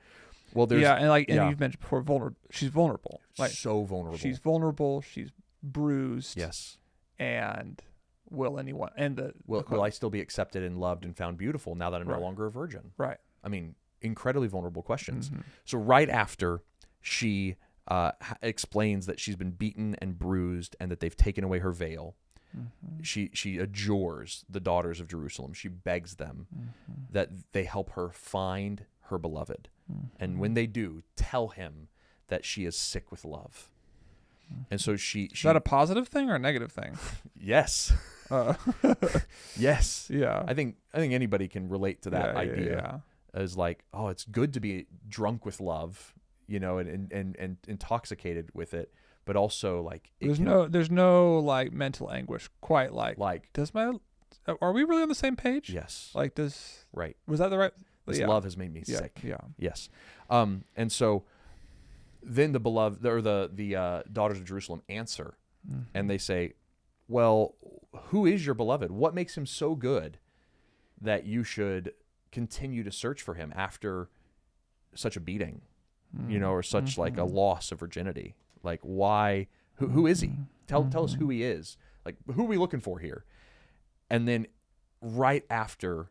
[SPEAKER 1] Well, there's
[SPEAKER 2] and you've mentioned before, she's vulnerable. Like,
[SPEAKER 1] so vulnerable.
[SPEAKER 2] She's vulnerable. She's bruised.
[SPEAKER 1] Yes.
[SPEAKER 2] And will anyone
[SPEAKER 1] will I still be accepted and loved and found beautiful now that I'm no longer a virgin?
[SPEAKER 2] Right.
[SPEAKER 1] I mean, incredibly vulnerable questions. So right after she explains that she's been beaten and bruised and that they've taken away her veil, she adjures the daughters of Jerusalem. She begs them that they help her find her beloved. And when they do, tell him that she is sick with love. And so she
[SPEAKER 2] is that a positive thing or a negative thing?
[SPEAKER 1] Yes. Yes.
[SPEAKER 2] Yeah.
[SPEAKER 1] I think anybody can relate to that idea. As like, oh, it's good to be drunk with love, and intoxicated with it, but also like
[SPEAKER 2] there's no like mental anguish quite like are we really on the same page?
[SPEAKER 1] Yes.
[SPEAKER 2] Like,
[SPEAKER 1] right.
[SPEAKER 2] Was that the right?
[SPEAKER 1] This love has made me sick.
[SPEAKER 2] Yeah.
[SPEAKER 1] Yes. And so then the beloved, or the daughters of Jerusalem answer, and they say, well, who is your beloved? What makes him so good that you should continue to search for him after such a beating, or such like a loss of virginity? Like, why? Who is he? Tell us who he is. Like, who are we looking for here? And then right after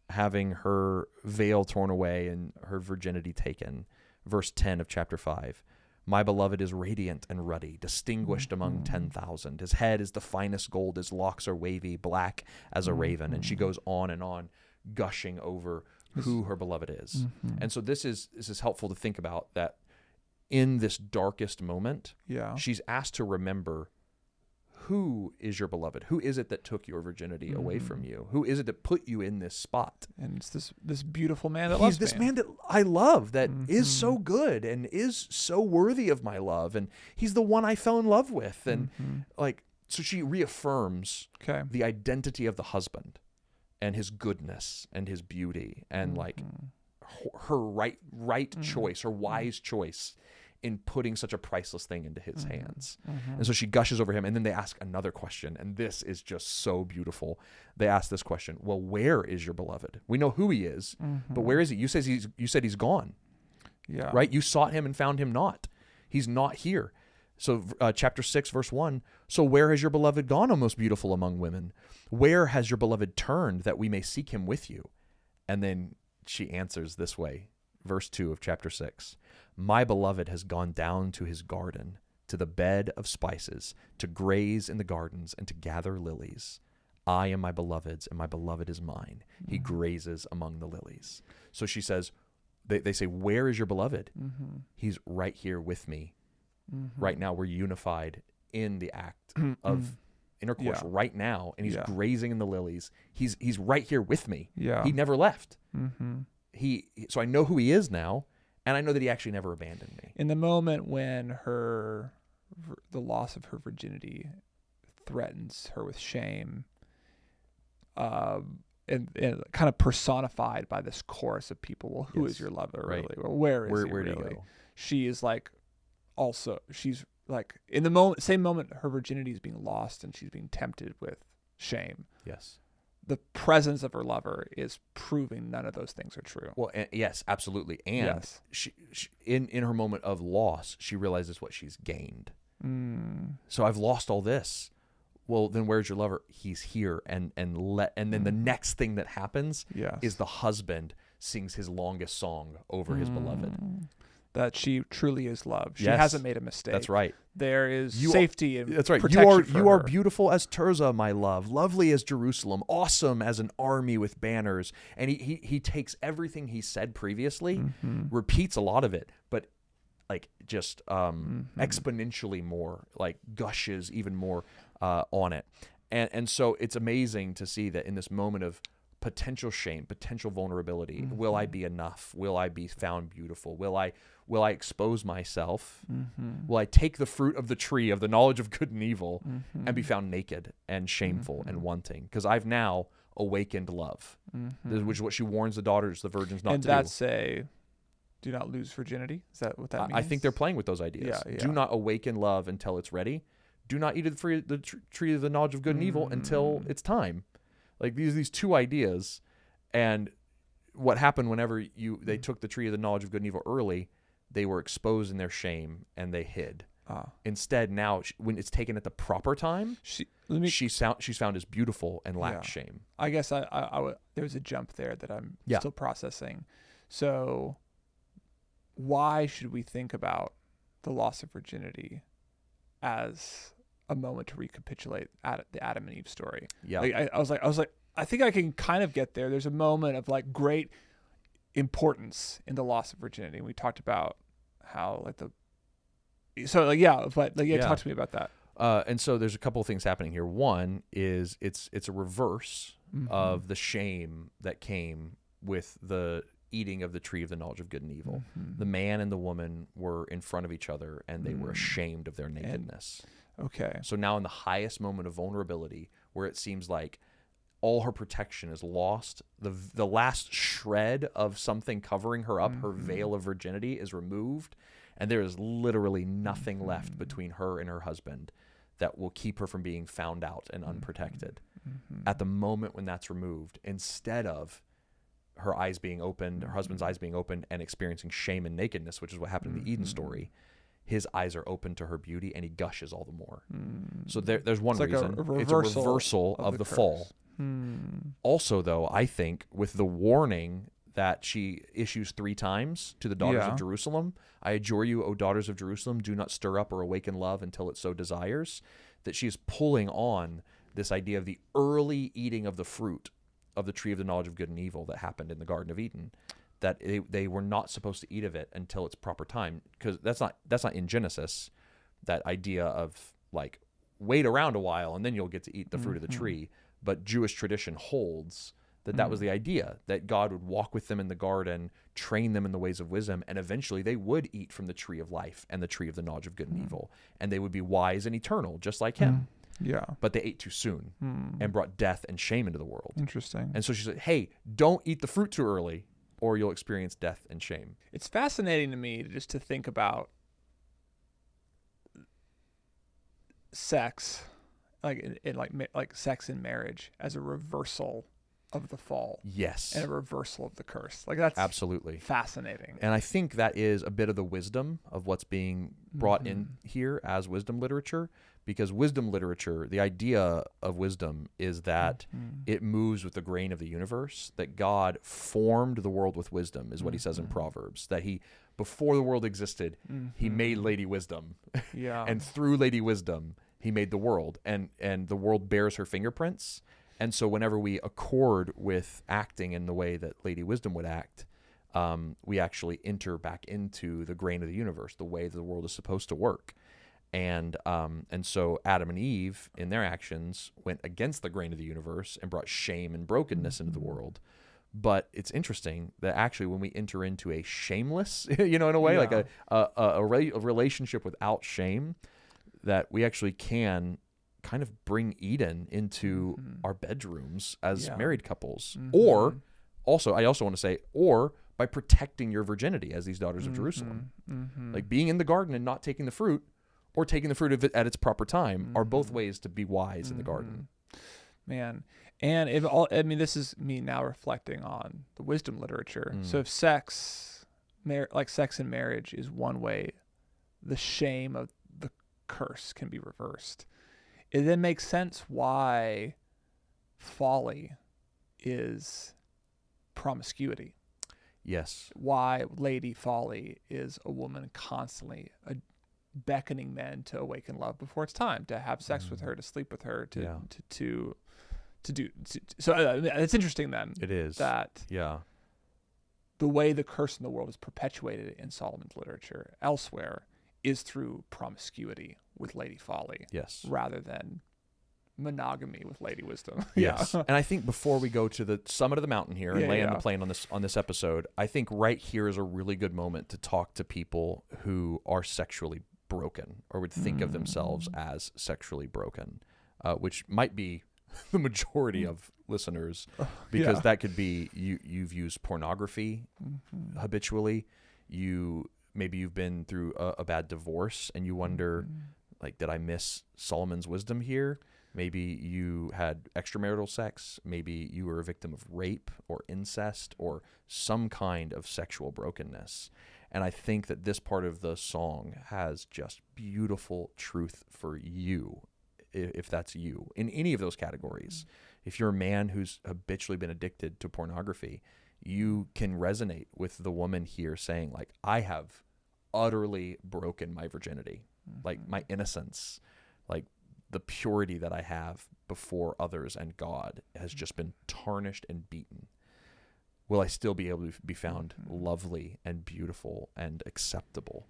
[SPEAKER 1] having her veil torn away and her virginity taken, verse 10 of chapter 5, my beloved is radiant and ruddy, distinguished among 10,000. His head is the finest gold. His locks are wavy, black as a raven. And she goes on and on, gushing over who her beloved is.
[SPEAKER 2] Mm-hmm.
[SPEAKER 1] And so this is helpful to think about, that in this darkest moment, she's asked to remember, who is your beloved? Who is it that took your virginity away from you? Who is it that put you in this spot?
[SPEAKER 2] And it's this beautiful man that
[SPEAKER 1] He's
[SPEAKER 2] loves
[SPEAKER 1] this
[SPEAKER 2] me.
[SPEAKER 1] man that I love, that is so good and is so worthy of my love. And he's the one I fell in love with. And so she reaffirms the identity of the husband and his goodness and his beauty and her right choice, her wise choice in putting such a priceless thing into his hands. And so she gushes over him, and then they ask another question, and this is just so beautiful. They ask this question, well, where is your beloved? We know who he is, but where is he? You said he's gone.
[SPEAKER 2] Yeah.
[SPEAKER 1] Right? You sought him and found him not. He's not here. So chapter 6, verse 1, so where has your beloved gone, O most beautiful among women? Where has your beloved turned, that we may seek him with you? And then she answers this way, verse 2 of chapter 6. My beloved has gone down to his garden, to the bed of spices, to graze in the gardens and to gather lilies. I am my beloved's, and my beloved is mine. He grazes among the lilies. So she says, they say, where is your beloved? He's right here with me. Right now we're unified in the act of intercourse right now, and he's grazing in the lilies. He's right here with me. He never left. So I know who he is now, and I know that he actually never abandoned me.
[SPEAKER 2] In the moment when the loss of her virginity threatens her with shame, and kind of personified by this chorus of people, well, who is your lover really? Well, where is he
[SPEAKER 1] where
[SPEAKER 2] really?
[SPEAKER 1] do you go?
[SPEAKER 2] She is she's like, in the same moment her virginity is being lost and she's being tempted with shame.
[SPEAKER 1] Yes.
[SPEAKER 2] The presence of her lover is proving none of those things are true.
[SPEAKER 1] Well, yes, absolutely. And she in her moment of loss, she realizes what she's gained. So I've lost all this. Well, then where's your lover? He's here. And then the next thing that happens is the husband sings his longest song over his beloved.
[SPEAKER 2] That she truly is loved. She hasn't made a mistake.
[SPEAKER 1] That's right.
[SPEAKER 2] There is safety and
[SPEAKER 1] that's right.
[SPEAKER 2] protection
[SPEAKER 1] You are beautiful as Tirzah, my love, lovely as Jerusalem, awesome as an army with banners. And he takes everything he said previously, repeats a lot of it, but like just exponentially more, like gushes even more on it. And so it's amazing to see that in this moment of potential shame, potential vulnerability, will I be enough? Will I be found beautiful? Will I expose myself? Will I take the fruit of the tree of the knowledge of good and evil and be found naked and shameful and wanting? Because I've now awakened love, which is what she warns the daughters, the virgins, not to do.
[SPEAKER 2] And that's do not lose virginity? Is that what that means?
[SPEAKER 1] I think they're playing with those ideas.
[SPEAKER 2] Yeah.
[SPEAKER 1] Do not awaken love until it's ready. Do not eat of the tree of the knowledge of good and evil until it's time. Like these two ideas, and what happened whenever they took the tree of the knowledge of good and evil early, they were exposed in their shame and they hid. Instead, now when it's taken at the proper time, she's found as beautiful and lacks shame.
[SPEAKER 2] I guess there's a jump there that I'm still processing. So, why should we think about the loss of virginity as a moment to recapitulate the Adam and Eve story?
[SPEAKER 1] Yeah,
[SPEAKER 2] I was like, I think I can kind of get there. There's a moment of like great importance in the loss of virginity. We talked about how talk to me about that.
[SPEAKER 1] And so there's a couple of things happening here. One is it's a reverse of the shame that came with the eating of the tree of the knowledge of good and evil. The man and the woman were in front of each other and they were ashamed of their nakedness.
[SPEAKER 2] Okay.
[SPEAKER 1] So now in the highest moment of vulnerability, where it seems like all her protection is lost, the last shred of something covering her up, her veil of virginity is removed, and there is literally nothing left between her and her husband that will keep her from being found out and unprotected. At the moment when that's removed, instead of her eyes being opened, her husband's eyes being opened and experiencing shame and nakedness, which is what happened in the Eden story, his eyes are open to her beauty and he gushes all the more. So there's one reason. It's a reversal of the fall. Also, though, I think with the warning that she issues 3 times to the daughters of Jerusalem, I adjure you, O daughters of Jerusalem, do not stir up or awaken love until it so desires, that she is pulling on this idea of the early eating of the fruit of the tree of the knowledge of good and evil that happened in the Garden of Eden, that they were not supposed to eat of it until its proper time, because that's not in Genesis, that idea of like wait around a while and then you'll get to eat the fruit of the tree. But Jewish tradition holds that was the idea, that God would walk with them in the garden, train them in the ways of wisdom, and eventually they would eat from the tree of life and the tree of the knowledge of good and evil, and they would be wise and eternal, just like him.
[SPEAKER 2] Yeah.
[SPEAKER 1] But they ate too soon and brought death and shame into the world.
[SPEAKER 2] Interesting.
[SPEAKER 1] And so she said, hey, don't eat the fruit too early or you'll experience death and shame.
[SPEAKER 2] It's fascinating to me just to think about sex, like sex in marriage as a reversal of the fall.
[SPEAKER 1] Yes.
[SPEAKER 2] And a reversal of the curse. Like, that's
[SPEAKER 1] absolutely
[SPEAKER 2] fascinating.
[SPEAKER 1] And I think that is a bit of the wisdom of what's being brought in here as wisdom literature, because wisdom literature, the idea of wisdom is that it moves with the grain of the universe, that God formed the world with wisdom, is what he says in Proverbs, that he, before the world existed, he made Lady Wisdom.
[SPEAKER 2] Yeah.
[SPEAKER 1] And through Lady Wisdom, he made the world, and the world bears her fingerprints. And so whenever we accord with acting in the way that Lady Wisdom would act, we actually enter back into the grain of the universe, the way the world is supposed to work. And so Adam and Eve, in their actions, went against the grain of the universe and brought shame and brokenness into the world. But it's interesting that actually when we enter into a shameless, in a way, like a relationship without shame, that we actually can kind of bring Eden into our bedrooms as married couples. Or also, I also want to say, or by protecting your virginity as these daughters of Jerusalem. Like being in the garden and not taking the fruit, or taking the fruit of it at its proper time, are both ways to be wise in the garden.
[SPEAKER 2] Man. And this is me now reflecting on the wisdom literature. So if sex in marriage is one way the shame of the curse can be reversed, it then makes sense why folly is promiscuity.
[SPEAKER 1] Yes.
[SPEAKER 2] Why Lady Folly is a woman constantly beckoning men to awaken love before it's time, to have sex with her, to sleep with her, to do. So it's interesting then.
[SPEAKER 1] It is.
[SPEAKER 2] That the way the curse in the world is perpetuated in Solomon's literature elsewhere is through promiscuity with Lady Folly.
[SPEAKER 1] Yes.
[SPEAKER 2] Rather than monogamy with Lady Wisdom.
[SPEAKER 1] Yes. And I think before we go to the summit of the mountain here and land the plane on this episode, I think right here is a really good moment to talk to people who are sexually broken, or would think of themselves as sexually broken, which might be the majority of listeners, because that could be you've used pornography habitually. Maybe you've been through a bad divorce and you wonder, like, did I miss Solomon's wisdom here? Maybe you had extramarital sex. Maybe you were a victim of rape or incest or some kind of sexual brokenness. And I think that this part of the song has just beautiful truth for you, if that's you, in any of those categories. If you're a man who's habitually been addicted to pornography, you can resonate with the woman here saying, like, I have utterly broken my virginity, like my innocence, like the purity that I have before others and God has just been tarnished and beaten. Will I still be able to be found lovely and beautiful and acceptable?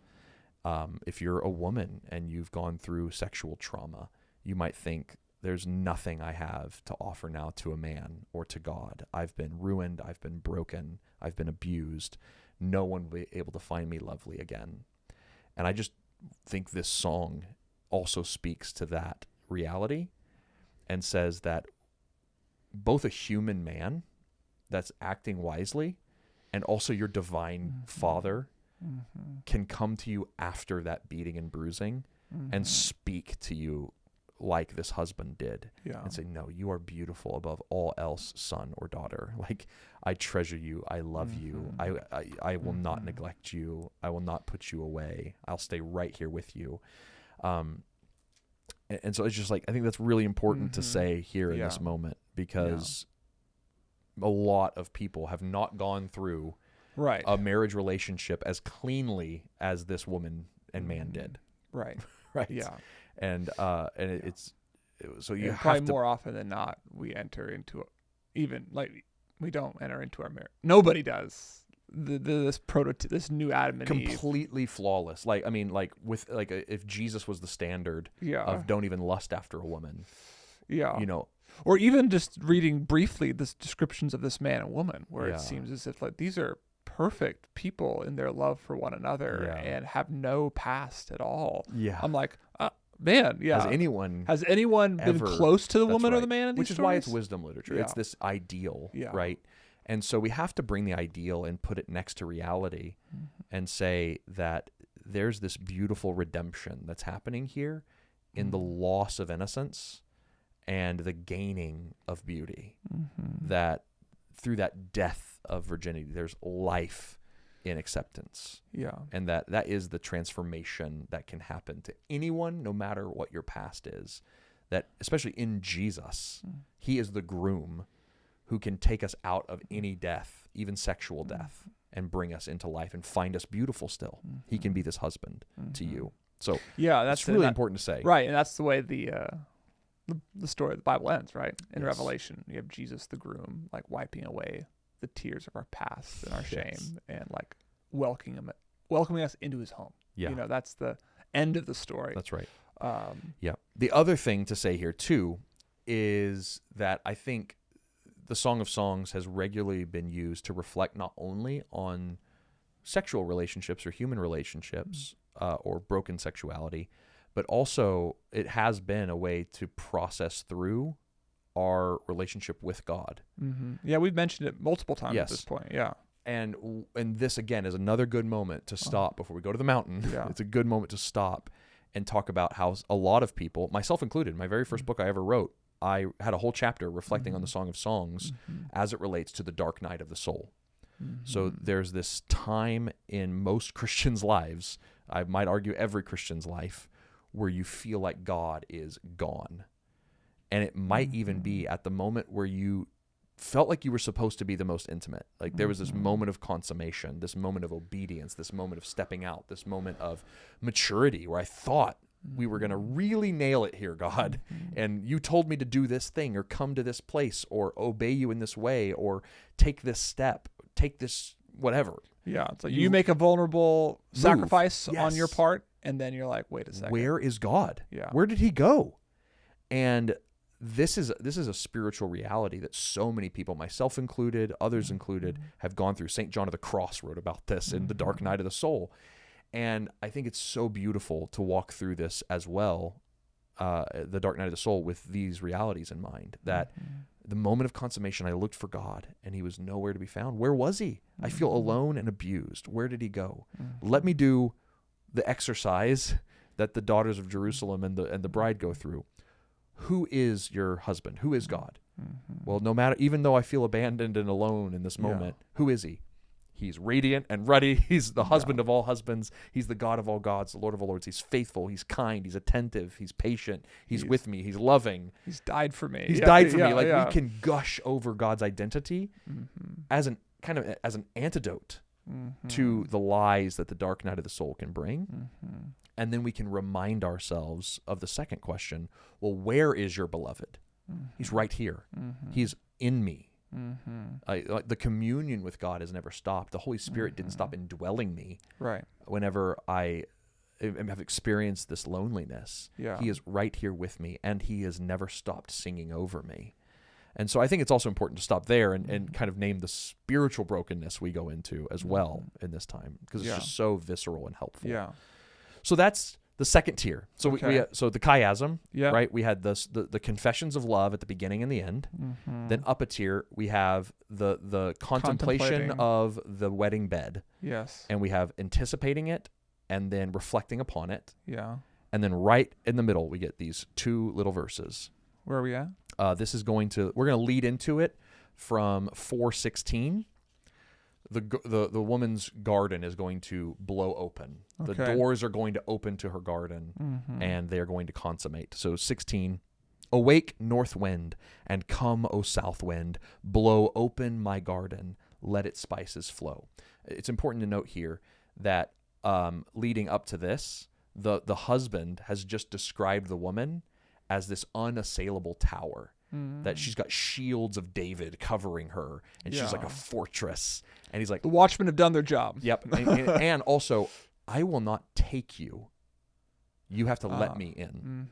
[SPEAKER 1] If you're a woman and you've gone through sexual trauma, you might think, there's nothing I have to offer now to a man or to God. I've been ruined. I've been broken. I've been abused. No one will be able to find me lovely again. And I just think this song also speaks to that reality and says that both a human man that's acting wisely and also your divine Father can come to you after that beating and bruising and speak to you like this husband did, and say, no, you are beautiful above all else, son or daughter. Like, I treasure you. I love you. I will not neglect you. I will not put you away. I'll stay right here with you. And so it's just like, I think that's really important to say here in this moment, because a lot of people have not gone through a marriage relationship as cleanly as this woman and man did.
[SPEAKER 2] Right.
[SPEAKER 1] Right.
[SPEAKER 2] Yeah.
[SPEAKER 1] And it's so you have
[SPEAKER 2] probably
[SPEAKER 1] to,
[SPEAKER 2] more often than not, we enter into even like we don't enter into our marriage. Nobody does. This new Adam and Eve.
[SPEAKER 1] Completely flawless. Like, I mean, like with like if Jesus was the standard of don't even lust after a woman.
[SPEAKER 2] Yeah.
[SPEAKER 1] You know,
[SPEAKER 2] or even just reading briefly the descriptions of this man and woman, where it seems as if like these are perfect people in their love for one another and have no past at all.
[SPEAKER 1] Yeah.
[SPEAKER 2] I'm like, man, yeah. Has anyone been close to the woman or the man in these
[SPEAKER 1] Which is
[SPEAKER 2] stories?
[SPEAKER 1] why it's wisdom literature.
[SPEAKER 2] Yeah.
[SPEAKER 1] It's this ideal, right? And so we have to bring the ideal and put it next to reality and say that there's this beautiful redemption that's happening here in the loss of innocence and the gaining of beauty. That through that death of virginity, there's life in acceptance.
[SPEAKER 2] Yeah.
[SPEAKER 1] And that is the transformation that can happen to anyone, no matter what your past is. That especially in Jesus, he is the groom who can take us out of any death, even sexual death, and bring us into life and find us beautiful still. He can be this husband to you. So that's really important to say.
[SPEAKER 2] Right, and that's the way the story of the Bible ends, right? In Revelation, you have Jesus the groom, like wiping away the tears of our past and our shame and like welcoming us into his home.
[SPEAKER 1] Yeah.
[SPEAKER 2] You know, that's the end of the story.
[SPEAKER 1] That's right. The other thing to say here too is that I think the Song of Songs has regularly been used to reflect not only on sexual relationships or human relationships or broken sexuality, but also it has been a way to process through our relationship with God.
[SPEAKER 2] Yeah, we've mentioned it multiple times at this point. Yeah.
[SPEAKER 1] And this, again, is another good moment to stop before we go to the mountain.
[SPEAKER 2] Yeah.
[SPEAKER 1] It's a good moment to stop and talk about how a lot of people, myself included, my very first book I ever wrote, I had a whole chapter reflecting on the Song of Songs as it relates to the dark night of the soul. So there's this time in most Christians' lives, I might argue every Christian's life, where you feel like God is gone. And it might even be at the moment where you felt like you were supposed to be the most intimate. Like there was this moment of consummation, this moment of obedience, this moment of stepping out, this moment of maturity where I thought we were going to really nail it here, God. And you told me to do this thing or come to this place or obey you in this way or take this step, take this whatever.
[SPEAKER 2] Yeah. It's like you make a vulnerable sacrifice on your part. And then you're like, wait a second.
[SPEAKER 1] Where is God?
[SPEAKER 2] Yeah.
[SPEAKER 1] Where did he go? And this is a spiritual reality that so many people, myself included, others included, have gone through. St. John of the Cross wrote about this in The Dark Night of the Soul. And I think it's so beautiful to walk through this as well, The Dark Night of the Soul, with these realities in mind, that the moment of consummation, I looked for God and he was nowhere to be found. Where was he? I feel alone and abused. Where did he go? Let me do the exercise that the daughters of Jerusalem and the bride go through. Who is your husband? Who is God? Well, no matter, even though I feel abandoned and alone in this moment, who is he? He's radiant and ruddy. He's the husband of all husbands. He's the God of all gods, the Lord of all lords. He's faithful. He's kind. He's attentive. He's patient. He's with me. He's loving.
[SPEAKER 2] He's died for me.
[SPEAKER 1] He's died for me. Like we can gush over God's identity as an antidote to the lies that the dark night of the soul can bring. And then we can remind ourselves of the second question. Well, where is your beloved? He's right here. He's in me. The communion with God has never stopped. The Holy Spirit didn't stop indwelling me.
[SPEAKER 2] Right.
[SPEAKER 1] Whenever I have experienced this loneliness, he is right here with me, and he has never stopped singing over me. And so I think it's also important to stop there and kind of name the spiritual brokenness we go into as well in this time, because it's just so visceral and helpful.
[SPEAKER 2] Yeah.
[SPEAKER 1] So that's the second tier. So so the chiasm, right? We had the confessions of love at the beginning and the end. Then up a tier, we have the contemplation of the wedding bed.
[SPEAKER 2] Yes.
[SPEAKER 1] And we have anticipating it and then reflecting upon it.
[SPEAKER 2] Yeah.
[SPEAKER 1] And then right in the middle, we get these two little verses.
[SPEAKER 2] Where are we at?
[SPEAKER 1] We're going to lead into it from 4:16. The woman's garden is going to blow open. The doors are going to open to her garden, and they are going to consummate. So 16, awake north wind, and come, O south wind, blow open my garden, let its spices flow. It's important to note here that leading up to this, the husband has just described the woman as this unassailable tower. that she's got shields of David covering her, and she's like a fortress. And he's like,
[SPEAKER 2] the watchmen have done their job.
[SPEAKER 1] Yep. And also, I will not take you. You have to let me in.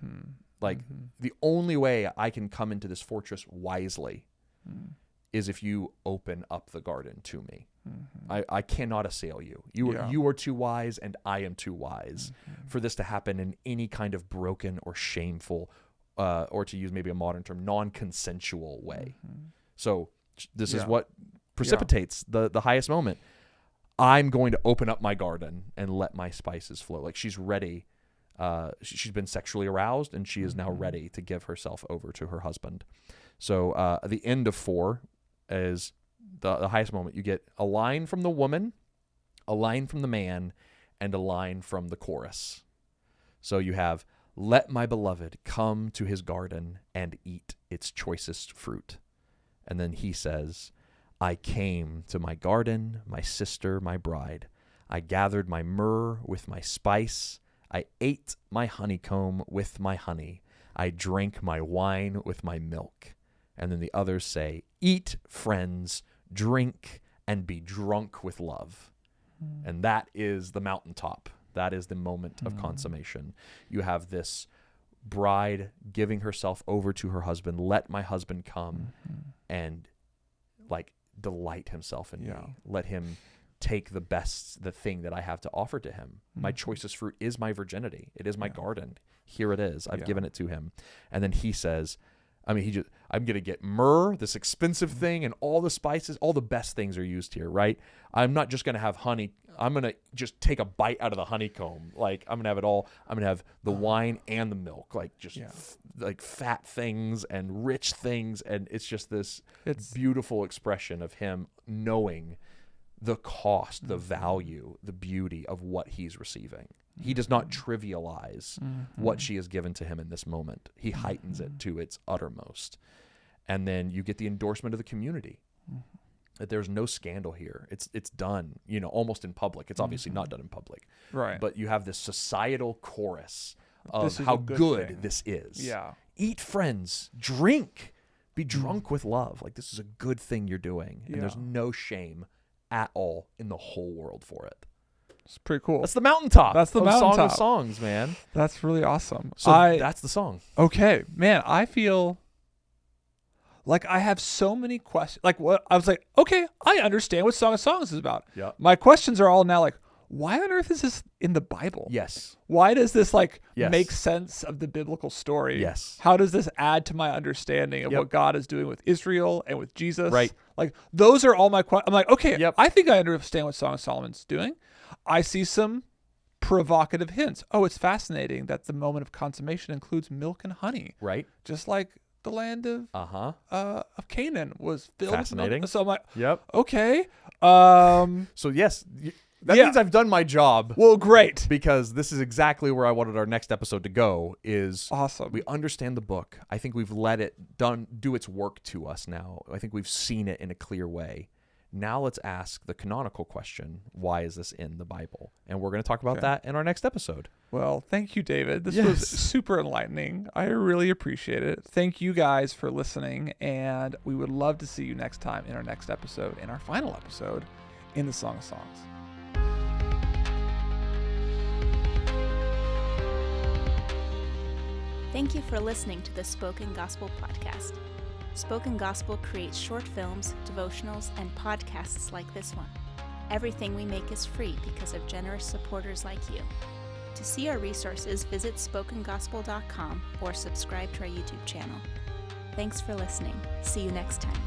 [SPEAKER 1] The only way I can come into this fortress wisely is if you open up the garden to me. I cannot assail you. You are too wise, and I am too wise for this to happen in any kind of broken or shameful, or to use maybe a modern term, non-consensual way. So this is what precipitates the highest moment. I'm going to open up my garden and let my spices flow. Like, she's ready. She's been sexually aroused, and she is now ready to give herself over to her husband. So the end of 4 is the highest moment. You get a line from the woman, a line from the man, and a line from the chorus. So you have, let my beloved come to his garden and eat its choicest fruit. And then he says, I came to my garden, my sister, my bride. I gathered my myrrh with my spice. I ate my honeycomb with my honey. I drank my wine with my milk. And then the others say, eat, friends, drink, and be drunk with love. And that is the mountaintop. That is the moment of consummation. You have this bride giving herself over to her husband. Let my husband come and delight himself in me. Let him take the thing that I have to offer to him. My choicest fruit is my virginity. It is my garden. Here it is. I've given it to him. And then he says, I'm going to get myrrh, this expensive thing, and all the spices, all the best things are used here, right? I'm not just going to have honey. I'm going to just take a bite out of the honeycomb. Like, I'm going to have it all. I'm going to have the wine and the milk, like fat things and rich things. And it's just this beautiful expression of him knowing the cost, the value, the beauty of what he's receiving. He does not trivialize what she has given to him in this moment. He heightens it to its uttermost. And then you get the endorsement of the community. That there's no scandal here. It's done, almost in public. It's obviously not done in public.
[SPEAKER 2] Right.
[SPEAKER 1] But you have this societal chorus of how good this is.
[SPEAKER 2] Yeah.
[SPEAKER 1] Eat, friends, drink, be drunk with love. Like, this is a good thing you're doing. And there's no shame at all in the whole world for it.
[SPEAKER 2] It's pretty cool.
[SPEAKER 1] That's the mountaintop.
[SPEAKER 2] That's the mountaintop.
[SPEAKER 1] Song of Songs, man.
[SPEAKER 2] That's really awesome.
[SPEAKER 1] So that's the song.
[SPEAKER 2] Okay, man, I feel like I have so many questions. Like, what I was like, okay, I understand what Song of Songs is about.
[SPEAKER 1] Yeah.
[SPEAKER 2] My questions are all now like, why on earth is this in the Bible?
[SPEAKER 1] Yes.
[SPEAKER 2] Why does this make sense of the biblical story?
[SPEAKER 1] Yes.
[SPEAKER 2] How does this add to my understanding of what God is doing with Israel and with Jesus?
[SPEAKER 1] Right.
[SPEAKER 2] Like, those are all my questions. I'm like, okay, I think I understand what Song of Solomon's doing. I see some provocative hints. Oh, it's fascinating that the moment of consummation includes milk and honey.
[SPEAKER 1] Right.
[SPEAKER 2] Just like the land of Canaan was filled with milk. So I'm like, okay.
[SPEAKER 1] So yes, that means I've done my job.
[SPEAKER 2] Well, great.
[SPEAKER 1] Because this is exactly where I wanted our next episode to go. Is
[SPEAKER 2] awesome.
[SPEAKER 1] We understand the book. I think we've let it do its work to us now. I think we've seen it in a clear way. Now let's ask the canonical question, why is this in the Bible? And we're going to talk about that in our next episode.
[SPEAKER 2] Well, thank you, David. This was super enlightening. I really appreciate it. Thank you guys for listening, and we would love to see you next time in our next episode, in our final episode, in the Song of Songs.
[SPEAKER 3] Thank you for listening to the Spoken Gospel Podcast. Spoken Gospel creates short films, devotionals, and podcasts like this one. Everything we make is free because of generous supporters like you. To see our resources, visit spokengospel.com or subscribe to our YouTube channel. Thanks for listening. See you next time.